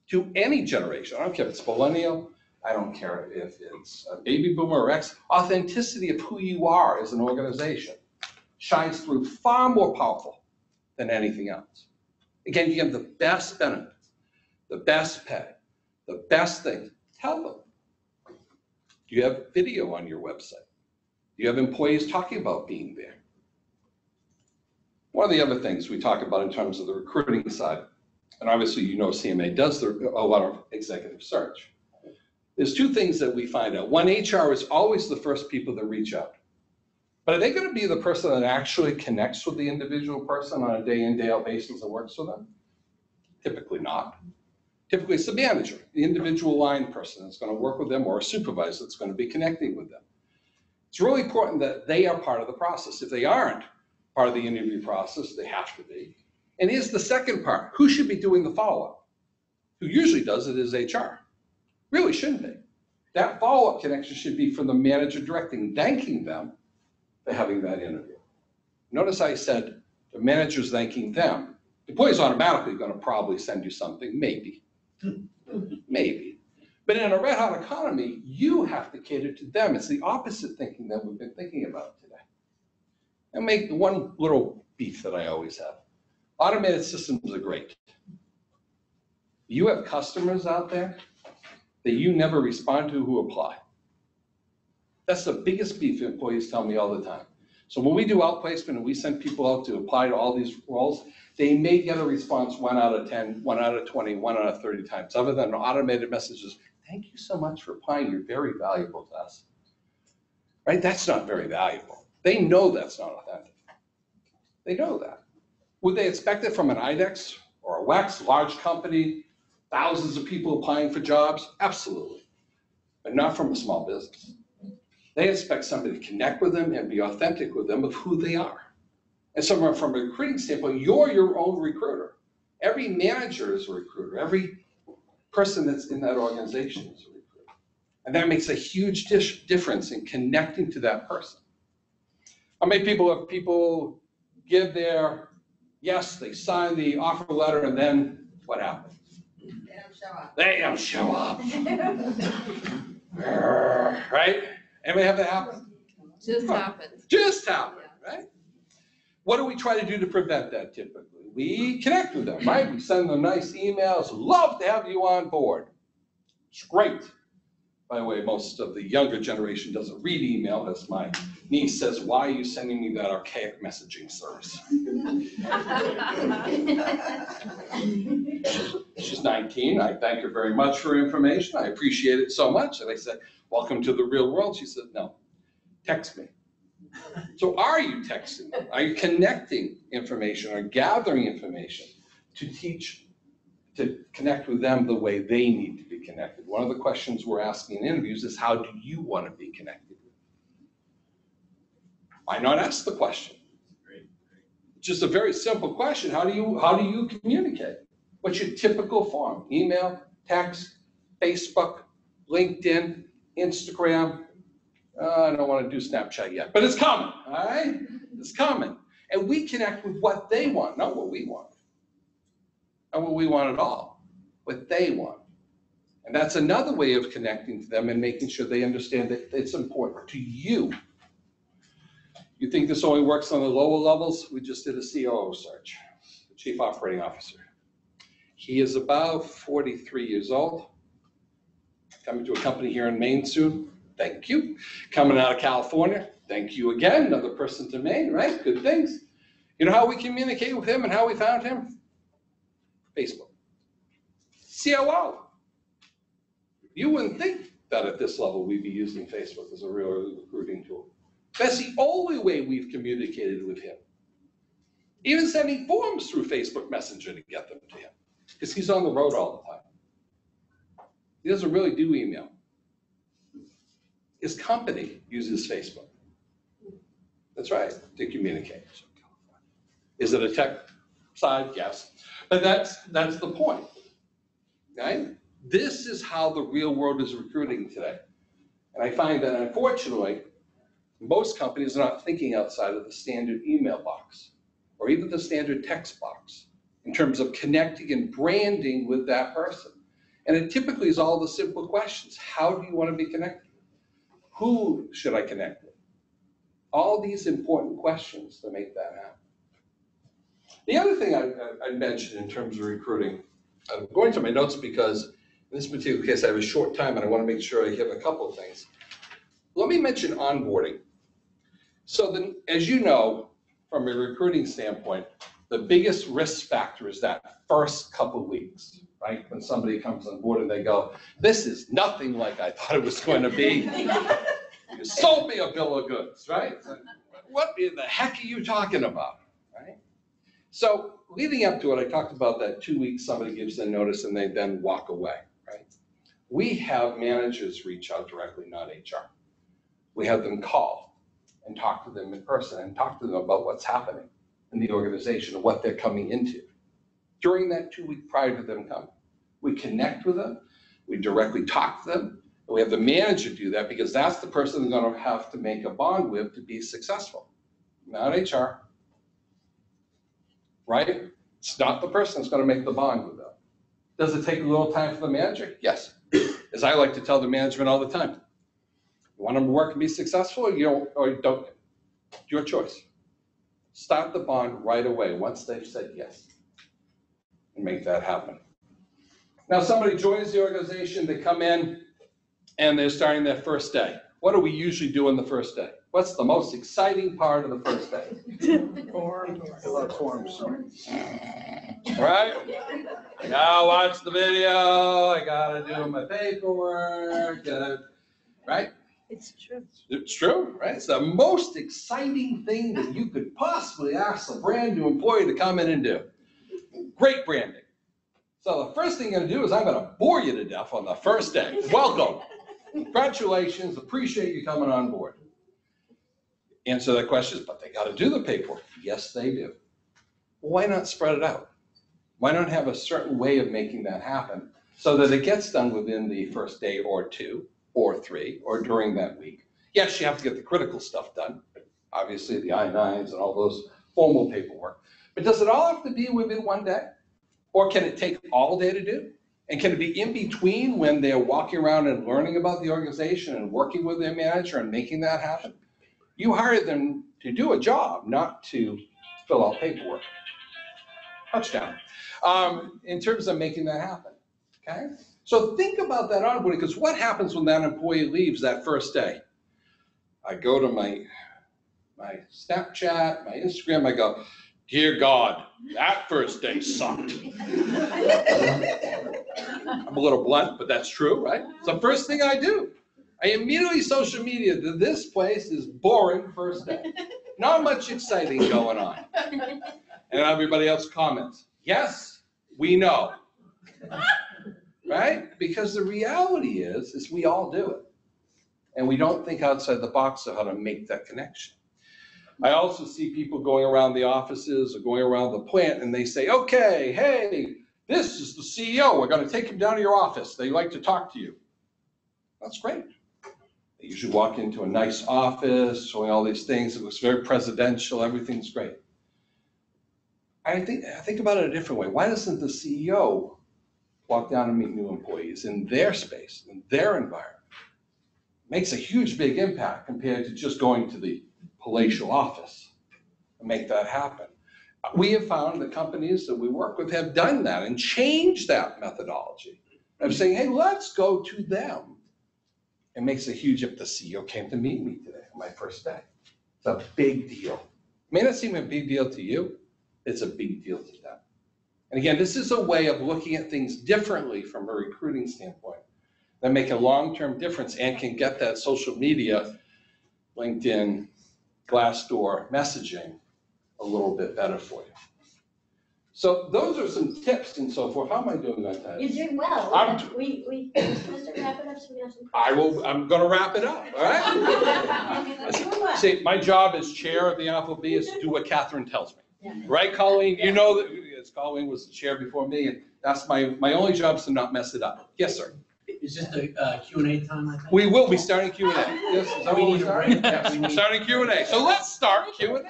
to any generation. I don't care if it's millennial, I don't care if it's a baby boomer or X. Authenticity of who you are as an organization shines through far more powerful than anything else. Again, you have the best benefits, the best pay, the best things. Tell them. Do you have video on your website? Do you have employees talking about being there? One of the other things we talk about in terms of the recruiting side, and obviously you know CMA does a lot of executive search. There's two things that we find out. One, HR is always the first people that reach out. But are they going to be the person that actually connects with the individual person on a day in, day out basis and works with them? Typically not. Typically it's the manager, the individual line person that's going to work with them, or a supervisor that's going to be connecting with them. It's really important that they are part of the process. If they aren't part of the interview process, they have to be. And here's the second part. Who should be doing the follow-up? Who usually does it is HR. Really shouldn't be. That follow-up connection should be from the manager directing, thanking them for having that interview. Notice I said the manager's thanking them. The employee's automatically going to probably send you something, maybe. Maybe. But in a red-hot economy, you have to cater to them. It's the opposite thinking that we've been thinking about today. And make one little beef that I always have. Automated systems are great. You have customers out there that you never respond to who apply. That's the biggest beef employees tell me all the time. So when we do outplacement and we send people out to apply to all these roles, they may get a response 1 out of 10, 1 out of 20, 1 out of 30 times, other than automated messages. Thank you so much for applying. You're very valuable to us. Right? That's not very valuable. They know that's not authentic. They know that. Would they expect it from an IDEX or a WEX, large company, thousands of people applying for jobs? Absolutely. But not from a small business. They expect somebody to connect with them and be authentic with them of who they are. And so from a recruiting standpoint, you're your own recruiter. Every manager is a recruiter. Every person that's in that organization is a recruiter. And that makes a huge difference in connecting to that person. How many people give their yes, they sign the offer letter, and then what happens? They don't show up. Right? Anybody have that happen? Just happens. Just happened, right? What do we try to do to prevent that typically? We connect with them, right? We send them nice emails. Love to have you on board. It's great. By the way, most of the younger generation doesn't read email, as my niece says, why are you sending me that archaic messaging service? She's 19. I thank her very much for her information. I appreciate it so much. And I said, welcome to the real world. She said, no, text me. So are you texting them? Are you connecting information or gathering information to connect with them the way they need to be connected? One of the questions we're asking in interviews is, how do you want to be connected? Why not ask the question? Just a very simple question. How do you communicate? What's your typical form? Email, text, Facebook, LinkedIn, Instagram. I don't want to do Snapchat yet, but it's coming, all right? It's coming. And we connect with what they want, not what we want. Not what we want at all, what they want. And that's another way of connecting to them and making sure they understand that it's important to you. You think this only works on the lower levels? We just did a COO search, the Chief Operating Officer. He is about 43 years old, coming to a company here in Maine soon. Thank you. Coming out of California. Thank you again. Another person to Maine, right? Good things. You know how we communicate with him and how we found him? Facebook. COO. You wouldn't think that at this level we'd be using Facebook as a real recruiting tool. That's the only way we've communicated with him. Even sending forms through Facebook Messenger to get them to him, because he's on the road all the time. He doesn't really do email. His company uses Facebook. That's right, to communicate. Is it a tech side? Yes. But that's the point, right? This is how the real world is recruiting today. And I find that, unfortunately, most companies are not thinking outside of the standard email box or even the standard text box in terms of connecting and branding with that person. And it typically is all the simple questions. How do you want to be connected? Who should I connect with? All these important questions to make that happen. The other thing I mentioned in terms of recruiting, I'm going to my notes because in this particular case I have a short time and I want to make sure I hit a couple of things. Let me mention onboarding. So then, as you know, from a recruiting standpoint, the biggest risk factor is that first couple of weeks, right? When somebody comes on board and they go, this is nothing like I thought it was going to be. You sold me a bill of goods, right? What in the heck are you talking about, right? So leading up to it, I talked about that 2 weeks somebody gives them notice and they then walk away, right? We have managers reach out directly, not HR. We have them call and talk to them in person and talk to them about what's happening in the organization and what they're coming into. During that 2 week prior to them coming, we connect with them, we directly talk to them, and we have the manager do that because that's the person they're going to have to make a bond with to be successful, not HR, right? It's not the person that's going to make the bond with them. Does it take a little time for the manager? Yes. As I like to tell the management all the time, you want them to work and be successful or don't? Your choice. Start the bond right away once they've said yes and make that happen. Now somebody joins the organization, they come in and they're starting their first day. What do we usually do on the first day? What's the most exciting part of the first day? Fill out forms. Right? I gotta watch the video, I gotta do my paperwork, right? It's true. It's true, right? It's the most exciting thing that you could possibly ask a brand new employee to come in and do. Great branding. So the first thing I'm gonna do is I'm gonna bore you to death on the first day. Welcome. Congratulations, appreciate you coming on board. Answer that question, but they got to do the paperwork. Yes, they do. Well, why not spread it out? Why not have a certain way of making that happen so that it gets done within the first day or two or three or during that week? Yes, you have to get the critical stuff done, obviously the I-9s and all those formal paperwork. But does it all have to be within one day? Or can it take all day to do? And can it be in between when they're walking around and learning about the organization and working with their manager and making that happen? You hired them to do a job, not to fill out paperwork. Touchdown. In terms of making that happen, okay? So think about that onboarding, because what happens when that employee leaves that first day? I go to my Snapchat, my Instagram, I go, dear God, that first day sucked. I'm a little blunt, but that's true, right? It's the first thing I do. I immediately social media that this place is boring first day. Not much exciting going on. And everybody else comments, yes, we know. Right? Because the reality is we all do it. And we don't think outside the box of how to make that connection. I also see people going around the offices or going around the plant and they say, okay, hey, this is the CEO. We're going to take him down to your office. They like to talk to you. That's great. They usually walk into a nice office, showing all these things. It looks very presidential. Everything's great. I think about it a different way. Why doesn't the CEO walk down and meet new employees in their space, in their environment? Makes a huge, big impact compared to just going to the palatial office and make that happen. We have found that companies that we work with have done that and changed that methodology of saying, hey, let's go to them. It makes a huge, if the CEO came to meet me today on my first day. It's a big deal. It may not seem a big deal to you, it's a big deal to them. And again, this is a way of looking at things differently from a recruiting standpoint that make a long-term difference and can get that social media, LinkedIn, Glassdoor messaging a little bit better for you. So those are some tips and so forth. How am I doing on time? You're doing well. I'm We're supposed to wrap it up, so we have some. I'm gonna wrap it up, all right? You're doing well. See, my job as chair of the Appleby is to do what Catherine tells me. Yeah. Right, Colleen? You know that, as Colleen was the chair before me, and that's my only job is to not mess it up. Yes, sir. Is this the Q&A time, I think? We will be starting Q&A. Yes, is that We what we're need a starting? break. Yes, we're starting Q&A. So let's start Q&A.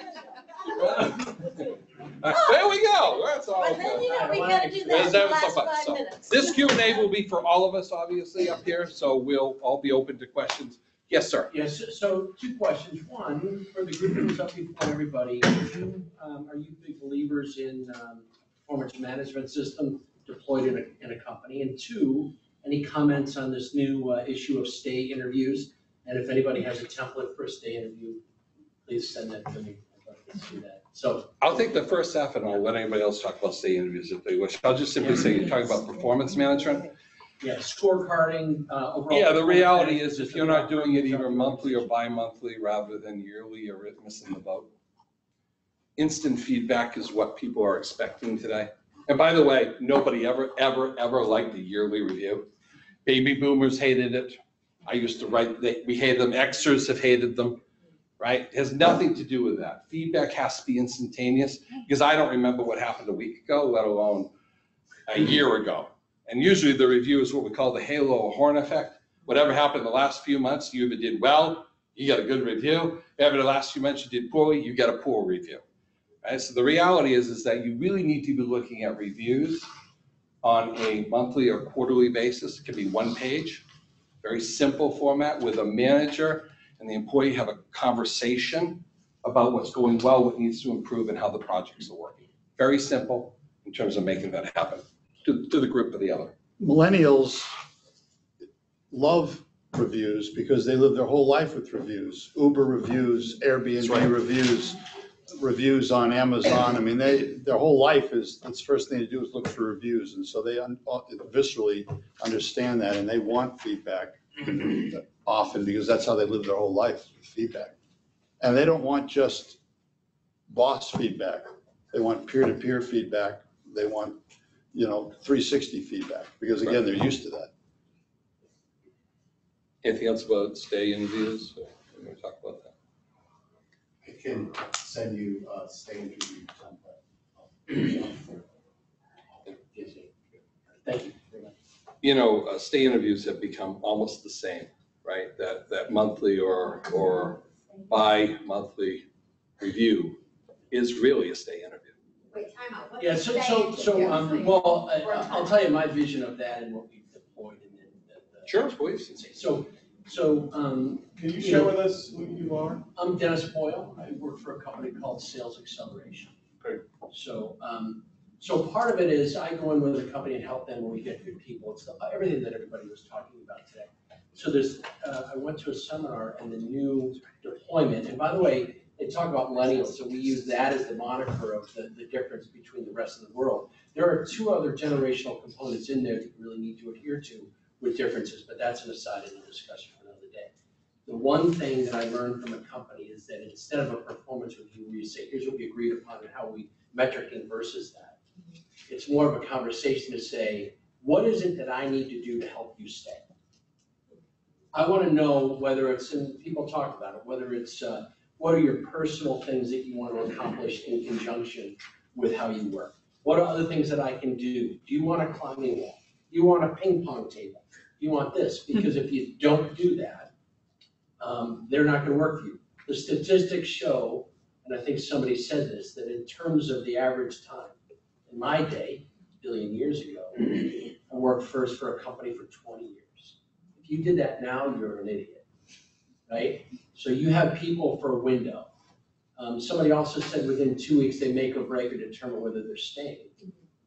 There we go. That's all. But then, you know, we gotta do Let's that in the have last some fun. 5 So, minutes. this Q&A will be for all of us, obviously, up here, so we'll all be open to questions. Yes, sir. Yes, so two questions. One, for the group who's up before everybody, are you big believers in performance management system deployed in a company? And two, any comments on this new issue of stay interviews? And if anybody has a template for a stay interview, please send that to me. I'd like to see that. So I'll take the first half and I'll let anybody else talk about stay interviews if they wish. I'll just simply say you're talking about performance management. yeah, scorecarding, overall. Yeah, the reality is performance if you're not doing it either monthly or bi-monthly rather than yearly, you're missing the boat. Instant feedback is what people are expecting today. And by the way, nobody ever liked the yearly review. Baby boomers hated it. I used to write, we hated them. Xers have hated them, right? It has nothing to do with that. Feedback has to be instantaneous because I don't remember what happened a week ago, let alone a year ago. And usually the review is what we call the halo or horn effect. Whatever happened the last few months, you either did well, you got a good review. Whatever the last few months you did poorly, you get a poor review. Right? So the reality is that you really need to be looking at reviews on a monthly or quarterly basis. It could be one page, very simple format with a manager and the employee have a conversation about what's going well, what needs to improve, and how the projects are working. Very simple in terms of making that happen to the group or the other. Millennials love reviews because they live their whole life with reviews. Uber reviews, Airbnb reviews, reviews on Amazon. I mean, their whole life is, that's the first thing to do is look for reviews. And so they viscerally understand that and they want feedback often because that's how they live their whole life, feedback. And they don't want just boss feedback. They want peer-to-peer feedback. They want, 360 feedback because again, they're used to that. Anything else about stay interviews? We're going to talk about that. I can send you a stay interview template. Thank you. You know, stay interviews have become almost the same, right? That monthly or bi-monthly review is really a stay interview. Wait, time out. What Yeah, is so, stay so, interview? so, well, I'll tell you my vision of that and what we've deployed and then the. Sure, please. So, Can you share with us who you are? I'm Dennis Boyle. I work for a company called Sales Acceleration. Great. So, so part of it is I go in with a company and help them when we get good people. It's everything that everybody was talking about today. So there's, I went to a seminar and the new deployment, and by the way, they talk about millennials, so we use that as the moniker of the difference between the rest of the world. There are two other generational components in there that you really need to adhere to with differences, but that's an aside in the discussion for another day. The one thing that I learned from a company is that instead of a performance review where you say, here's what we agreed upon and how we metricing versus that, it's more of a conversation to say, what is it that I need to do to help you stay? I want to know whether it's, and people talk about it, whether it's, what are your personal things that you want to accomplish in conjunction with how you work? What are other things that I can do? Do you want a climbing wall? Do you want a ping pong table? Do you want this? Because if you don't do that, they're not going to work for you. The statistics show, and I think somebody said this, that in terms of the average time, in my day, a billion years ago, I worked first for a company for 20 years. If you did that now, you're an idiot, right? So you have people for a window. Somebody also said within 2 weeks, they make or break or determine whether they're staying.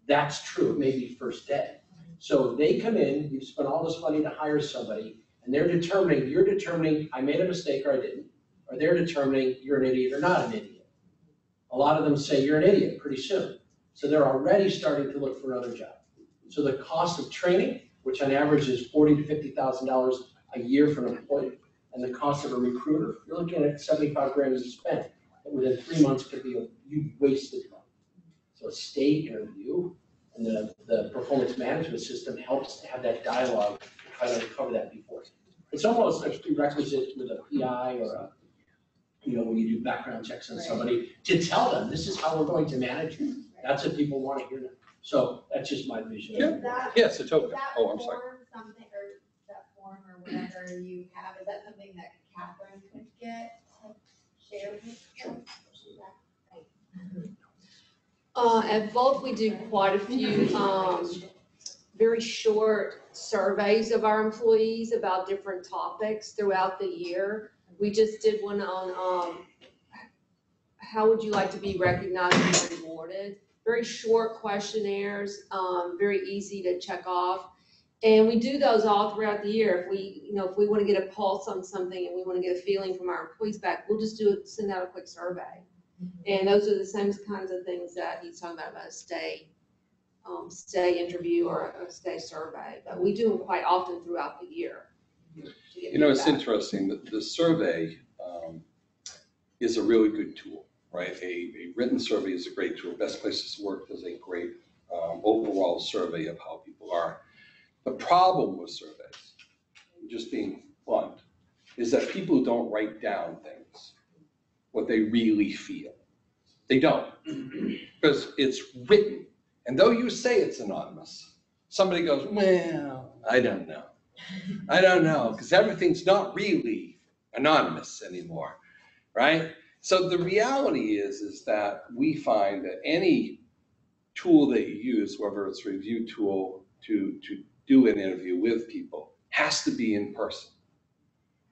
That's true, it may be first day. So they come in, you've spent all this money to hire somebody, and they're determining, you're determining, I made a mistake or I didn't, or they're determining you're an idiot or not an idiot. A lot of them say you're an idiot pretty soon. So they're already starting to look for another job. So the cost of training, which on average is $40,000 to $50,000 a year for an employee, and the cost of a recruiter, you're looking at 75 grand you spent. And within 3 months could be you wasted money. So a stay interview and the performance management system helps to have that dialogue to try to uncover that before. It's almost a prerequisite with a PI or a, when you do background checks on somebody, to tell them, this is how we're going to manage you. That's what people want to hear now. So that's just my vision. Yeah. Yes, Atoka. Oh, I'm sorry. Something, or that form or whatever you have, is that something that Catherine could get to share with us? At Volk, we do quite a few very short surveys of our employees about different topics throughout the year. We just did one on how would you like to be recognized and rewarded? Very short questionnaires, very easy to check off. And we do those all throughout the year. If we want to get a pulse on something and we want to get a feeling from our employees back, we'll just send out a quick survey. And those are the same kinds of things that he's talking about a stay interview or a stay survey. But we do them quite often throughout the year. It's interesting that the survey is a really good tool, right? A written survey is a great tool. Best Places to Work does a great overall survey of how people are. The problem with surveys, just being blunt, is that people don't write down things, what they really feel. They don't, because it's written. And though you say it's anonymous, somebody goes, well, I don't know. I don't know, because everything's not really anonymous anymore, right? So the reality is that we find that any tool that you use, whether it's a review tool to do an interview with people, has to be in person.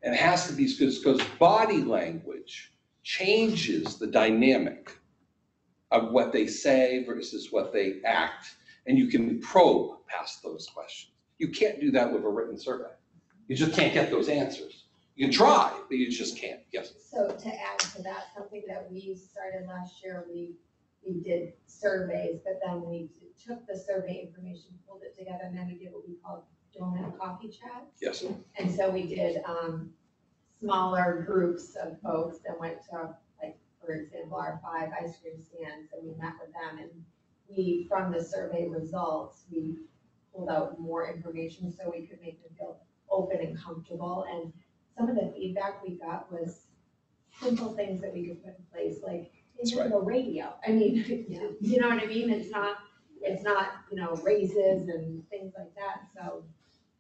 And it has to be because body language changes the dynamic of what they say versus what they act, and you can probe past those questions. You can't do that with a written survey. You just can't get those answers. You can try, but you just can't. Yes? So to add to that, something that we started last year, we did surveys, but then we took the survey information, pulled it together, and then we did what we called donut coffee chats. Yes. And so we did smaller groups of folks that went to, like, for example, our 5 ice cream stands, and we met with them, and we, from the survey results, we pulled out more information so we could make them feel open and comfortable. And some of the feedback we got was simple things that we could put in place, like the radio. I mean, you know what I mean? It's not, you know, raises and things like that. So,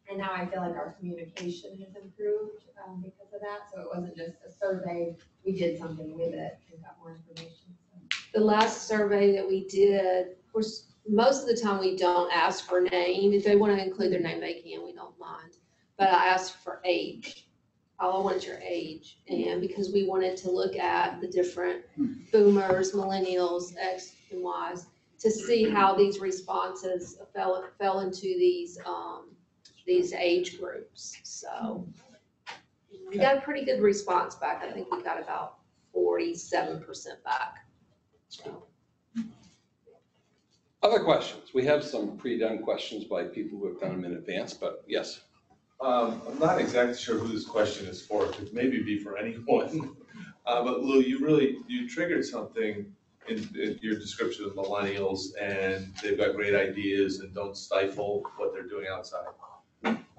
and now I feel like our communication has improved because of that. So it wasn't just a survey, we did something with it and got more information. So. The last survey that we did, of course, most of the time we don't ask for name. If they want to include their name, they can, we don't mind. But I asked for age. All I wanted your age. And because we wanted to look at the different boomers, millennials, X and Ys, to see how these responses fell into these age groups. So we got a pretty good response back. I think we got about 47% back. So. Other questions? We have some pre-done questions by people who have done them in advance, but yes. I'm not exactly sure who this question is for. It could maybe be for anyone. But Lou, you triggered something in your description of millennials, and they've got great ideas and don't stifle what they're doing outside.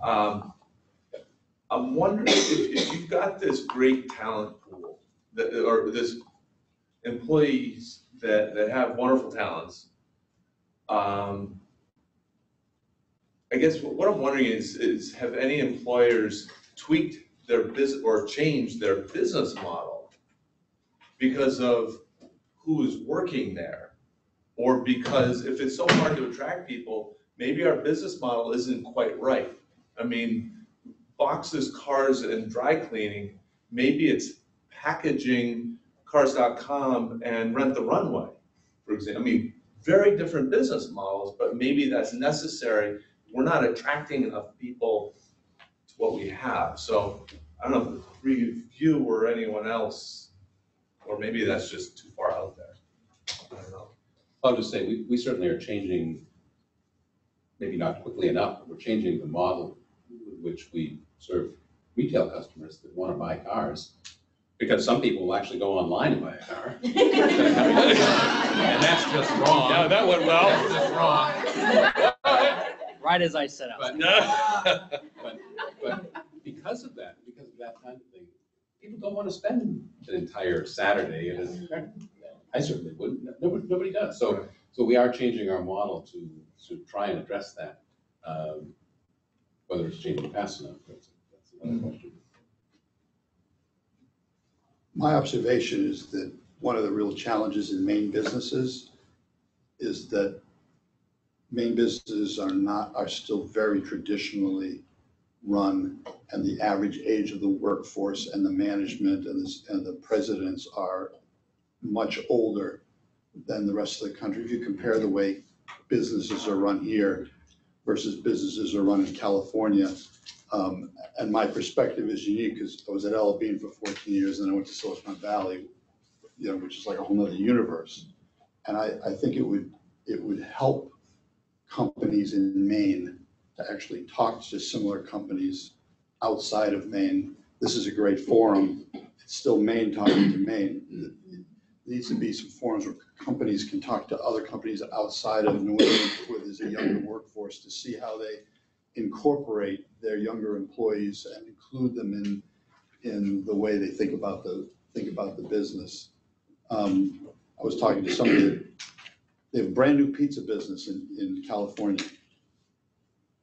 I'm wondering if you've got this great talent pool, or this employees that have wonderful talents. I guess what I'm wondering is have any employers tweaked their business or changed their business model because of who is working there? Or because if it's so hard to attract people, maybe our business model isn't quite right. I mean, boxes, cars, and dry cleaning, maybe it's packaging, cars.com, and rent the runway, for example. I mean, very different business models, but maybe that's necessary. We're not attracting enough people to what we have. So I don't know if you or anyone else, or maybe that's just too far out there. I don't know. I'll just say we certainly are changing, maybe not quickly enough, but we're changing the model with which we serve retail customers that want to buy cars. Because some people will actually go online and buy a car. And that's just wrong. Yeah, that went well. That's just wrong. Right as I set out. But because of that kind of thing, people don't want to spend an entire Saturday at a, I certainly wouldn't. Nobody does. So we are changing our model to try and address that. Whether it's changing fast enough, that's another question. My observation is that one of the real challenges in Maine businesses is that Maine businesses are still very traditionally run, and the average age of the workforce and the management and the presidents are much older than the rest of the country. If you compare the way businesses are run here versus businesses are run in California, and my perspective is unique because I was at Appleby for 14 years and I went to Silicon Valley, which is like a whole nother universe. And I think it would help companies in Maine to actually talk to similar companies outside of Maine. This is a great forum. It's still Maine talking to Maine. There needs to be some forums where companies can talk to other companies outside of New England where there's a younger workforce to see how they incorporate their younger employees and include them in the way they think about the business. I was talking to somebody. They have a brand new pizza business in California.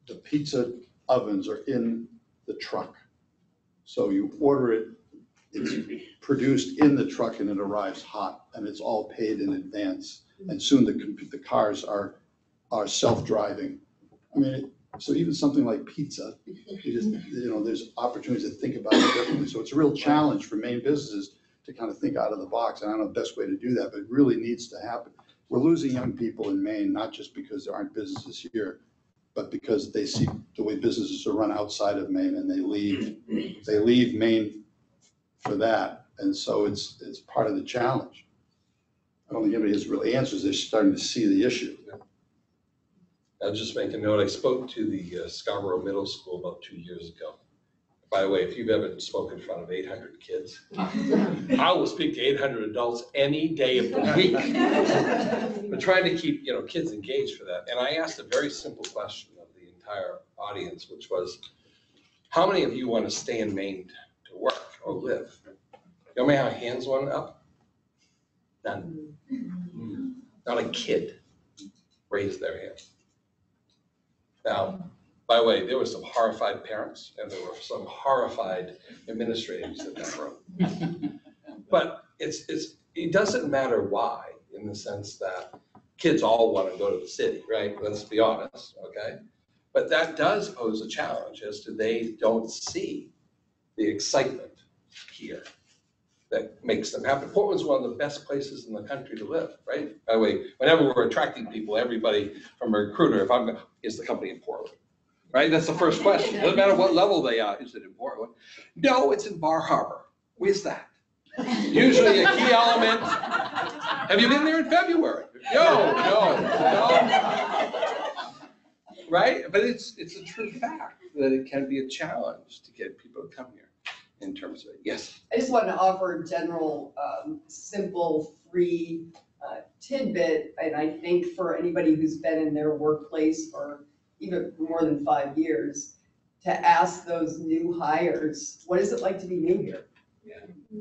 The pizza ovens are in the truck. So you order it, it's produced in the truck and it arrives hot and it's all paid in advance. And soon the cars are self-driving. I mean, so even something like pizza, there's opportunities to think about it differently. So it's a real challenge for Maine businesses to kind of think out of the box. And I don't know the best way to do that, but it really needs to happen. We're losing young people in Maine, not just because there aren't businesses here, but because they see the way businesses are run outside of Maine and they leave Maine for that. And so it's part of the challenge. I don't think anybody has really answers. They're starting to see the issue. I'll just make a note. I spoke to the Scarborough Middle School about 2 years ago. By the way, if you've ever spoken in front of 800 kids, I will speak to 800 adults any day of the week. We're trying to keep kids engaged for that. And I asked a very simple question of the entire audience, which was, How many of you want to stay in Maine to work or live? You know how many hands went up? None. Not a kid raised their hand. Now, by the way, there were some horrified parents and there were some horrified administrators in that room. But it doesn't matter why, in the sense that kids all want to go to the city, right? Let's be honest, okay? But that does pose a challenge as to they don't see the excitement here that makes them happy. Portland's one of the best places in the country to live, right? By the way, whenever we're attracting people, everybody from a recruiter, is the company in Portland, right? That's the first question. Doesn't matter what level they are. Is it in Portland? No, it's in Bar Harbor. Where's that? Usually a key element. Have you been there in February? No. Right? But it's a true fact that it can be a challenge to get people to come here in terms of it. Yes? I just wanted to offer a general, simple, free tidbit. And I think for anybody who's been in their workplace for even more than 5 years, to ask those new hires, what is it like to be new here?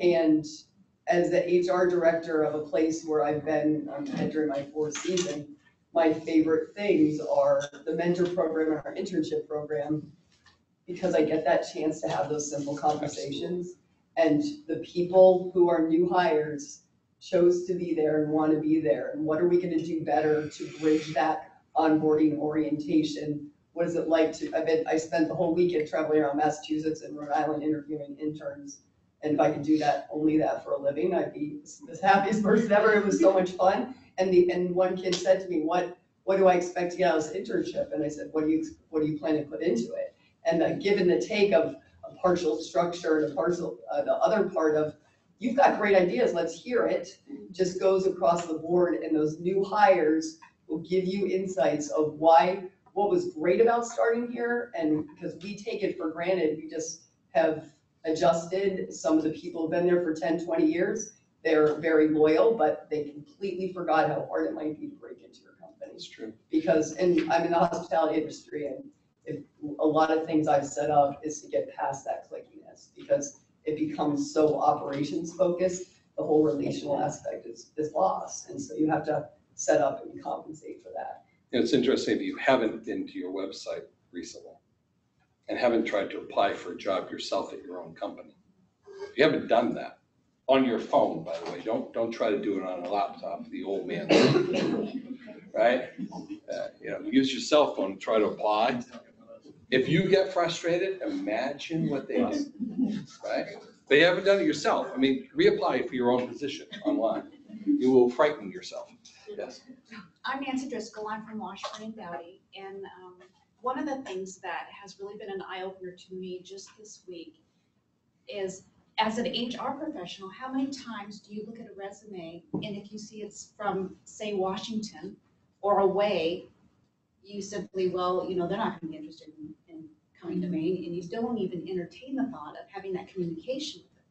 And as the HR director of a place where I've been entering my 4th season, my favorite things are the mentor program and our internship program, because I get that chance to have those simple conversations. And the people who are new hires chose to be there and want to be there. And what are we going to do better to bridge that onboarding orientation? What is it like to, I spent the whole weekend traveling around Massachusetts and Rhode Island interviewing interns. And if I could do that, only that for a living, I'd be the happiest person ever. It was so much fun. And one kid said to me, what do I expect to get out of this internship? And I said, what do you plan to put into it? And given the take of a partial structure and the other part of, you've got great ideas, let's hear it, just goes across the board. And those new hires will give you insights of what was great about starting here. And because we take it for granted, we just have adjusted. Some of the people have been there for 10, 20 years. They're very loyal, but they completely forgot how hard it might be to break into your company. It's true. Because, and I'm in the hospitality industry, and a lot of things I've set up is to get past that clickiness, because it becomes so operations focused, the whole relational aspect is lost. And so you have to set up and compensate for that. It's interesting if you haven't been to your website recently and haven't tried to apply for a job yourself at your own company. If you haven't done that, on your phone, by the way, don't try to do it on a laptop, the old man, right? Use your cell phone to try to apply. If you get frustrated, imagine what they do, right? They haven't done it yourself. I mean, reapply for your own position online. You will frighten yourself. Yes. I'm Nancy Driscoll. I'm from Washburn and Dowdy. And one of the things that has really been an eye-opener to me just this week is, as an HR professional, how many times do you look at a resume and if you see it's from, say, Washington or away, you simply, they're not going to be interested in coming to Maine, and you still won't even entertain the thought of having that communication with them.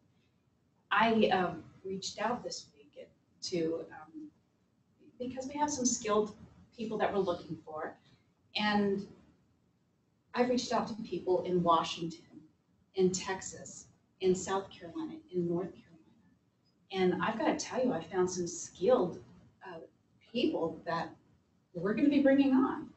I reached out this week because we have some skilled people that we're looking for, and I've reached out to people in Washington, in Texas, in South Carolina, in North Carolina. And I've got to tell you, I found some skilled people that we're going to be bringing on.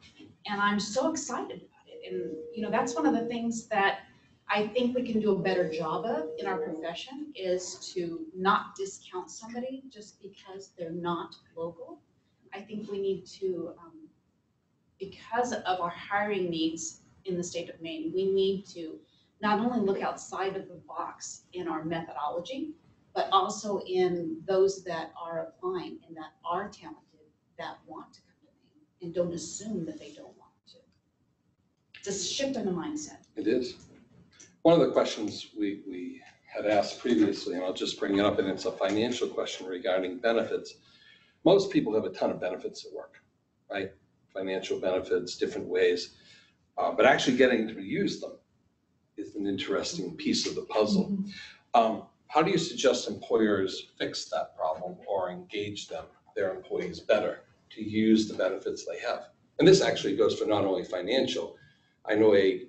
And I'm so excited about it. And, that's one of the things that I think we can do a better job of in our profession, is to not discount somebody just because they're not local. I think we need to, because of our hiring needs in the state of Maine, we need to not only look outside of the box in our methodology, but also in those that are applying and that are talented, that want to come to Maine, and don't assume that they don't want to. It's a shift in the mindset. It is. One of the questions we had asked previously, and I'll just bring it up, and it's a financial question regarding benefits. Most people have a ton of benefits at work, right? Financial benefits, different ways, but actually getting to use them is an interesting piece of the puzzle. How do you suggest employers fix that problem or engage their employees better to use the benefits they have? And this actually goes for not only financial, I know a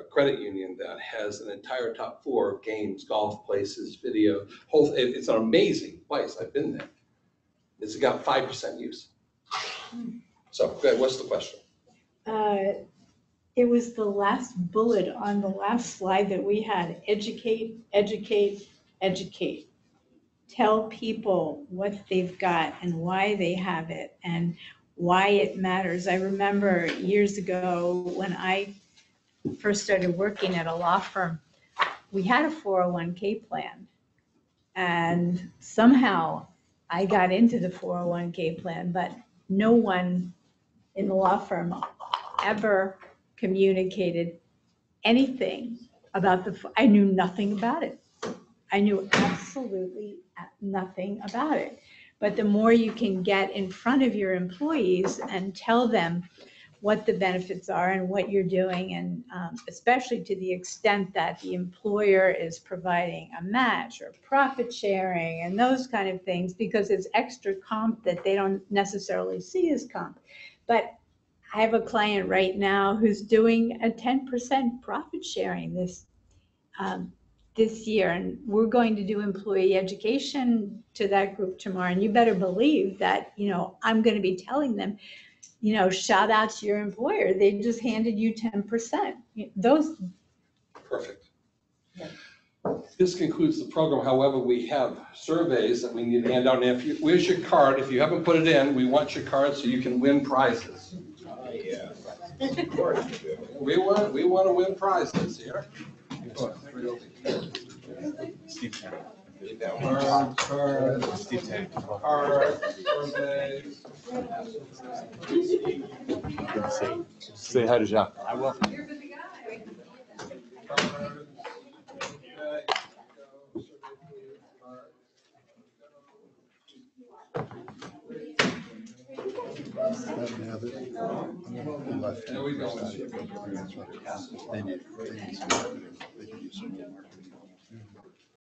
credit union that has an entire top floor of games, golf places, video, it's an amazing place. I've been there. It's got 5% use. So, go ahead, what's the question? It was the last bullet on the last slide that we had, educate, educate, educate. Tell people what they've got and why they have it and why it matters. I remember years ago when I first started working at a law firm, we had a 401k plan. And somehow I got into the 401k plan, but no one in the law firm ever communicated anything about I knew nothing about it. I knew absolutely nothing about it. But the more you can get in front of your employees and tell them what the benefits are and what you're doing, and especially to the extent that the employer is providing a match or profit sharing and those kind of things, because it's extra comp that they don't necessarily see as comp. But I have a client right now who's doing a 10% profit sharing this year, and we're going to do employee education to that group tomorrow. And you better believe that, I'm going to be telling them, shout out to your employer. They just handed you 10%. Those. Perfect. This concludes the program. However, we have surveys that we need to hand out. And where's your card? If you haven't put it in, we want your card so you can win prizes. Oh, yeah. Of course you do. We want to win prizes here. Steve Tank. Card, Steve Tank. surveys. Say hi to Jacques. I will. There we go.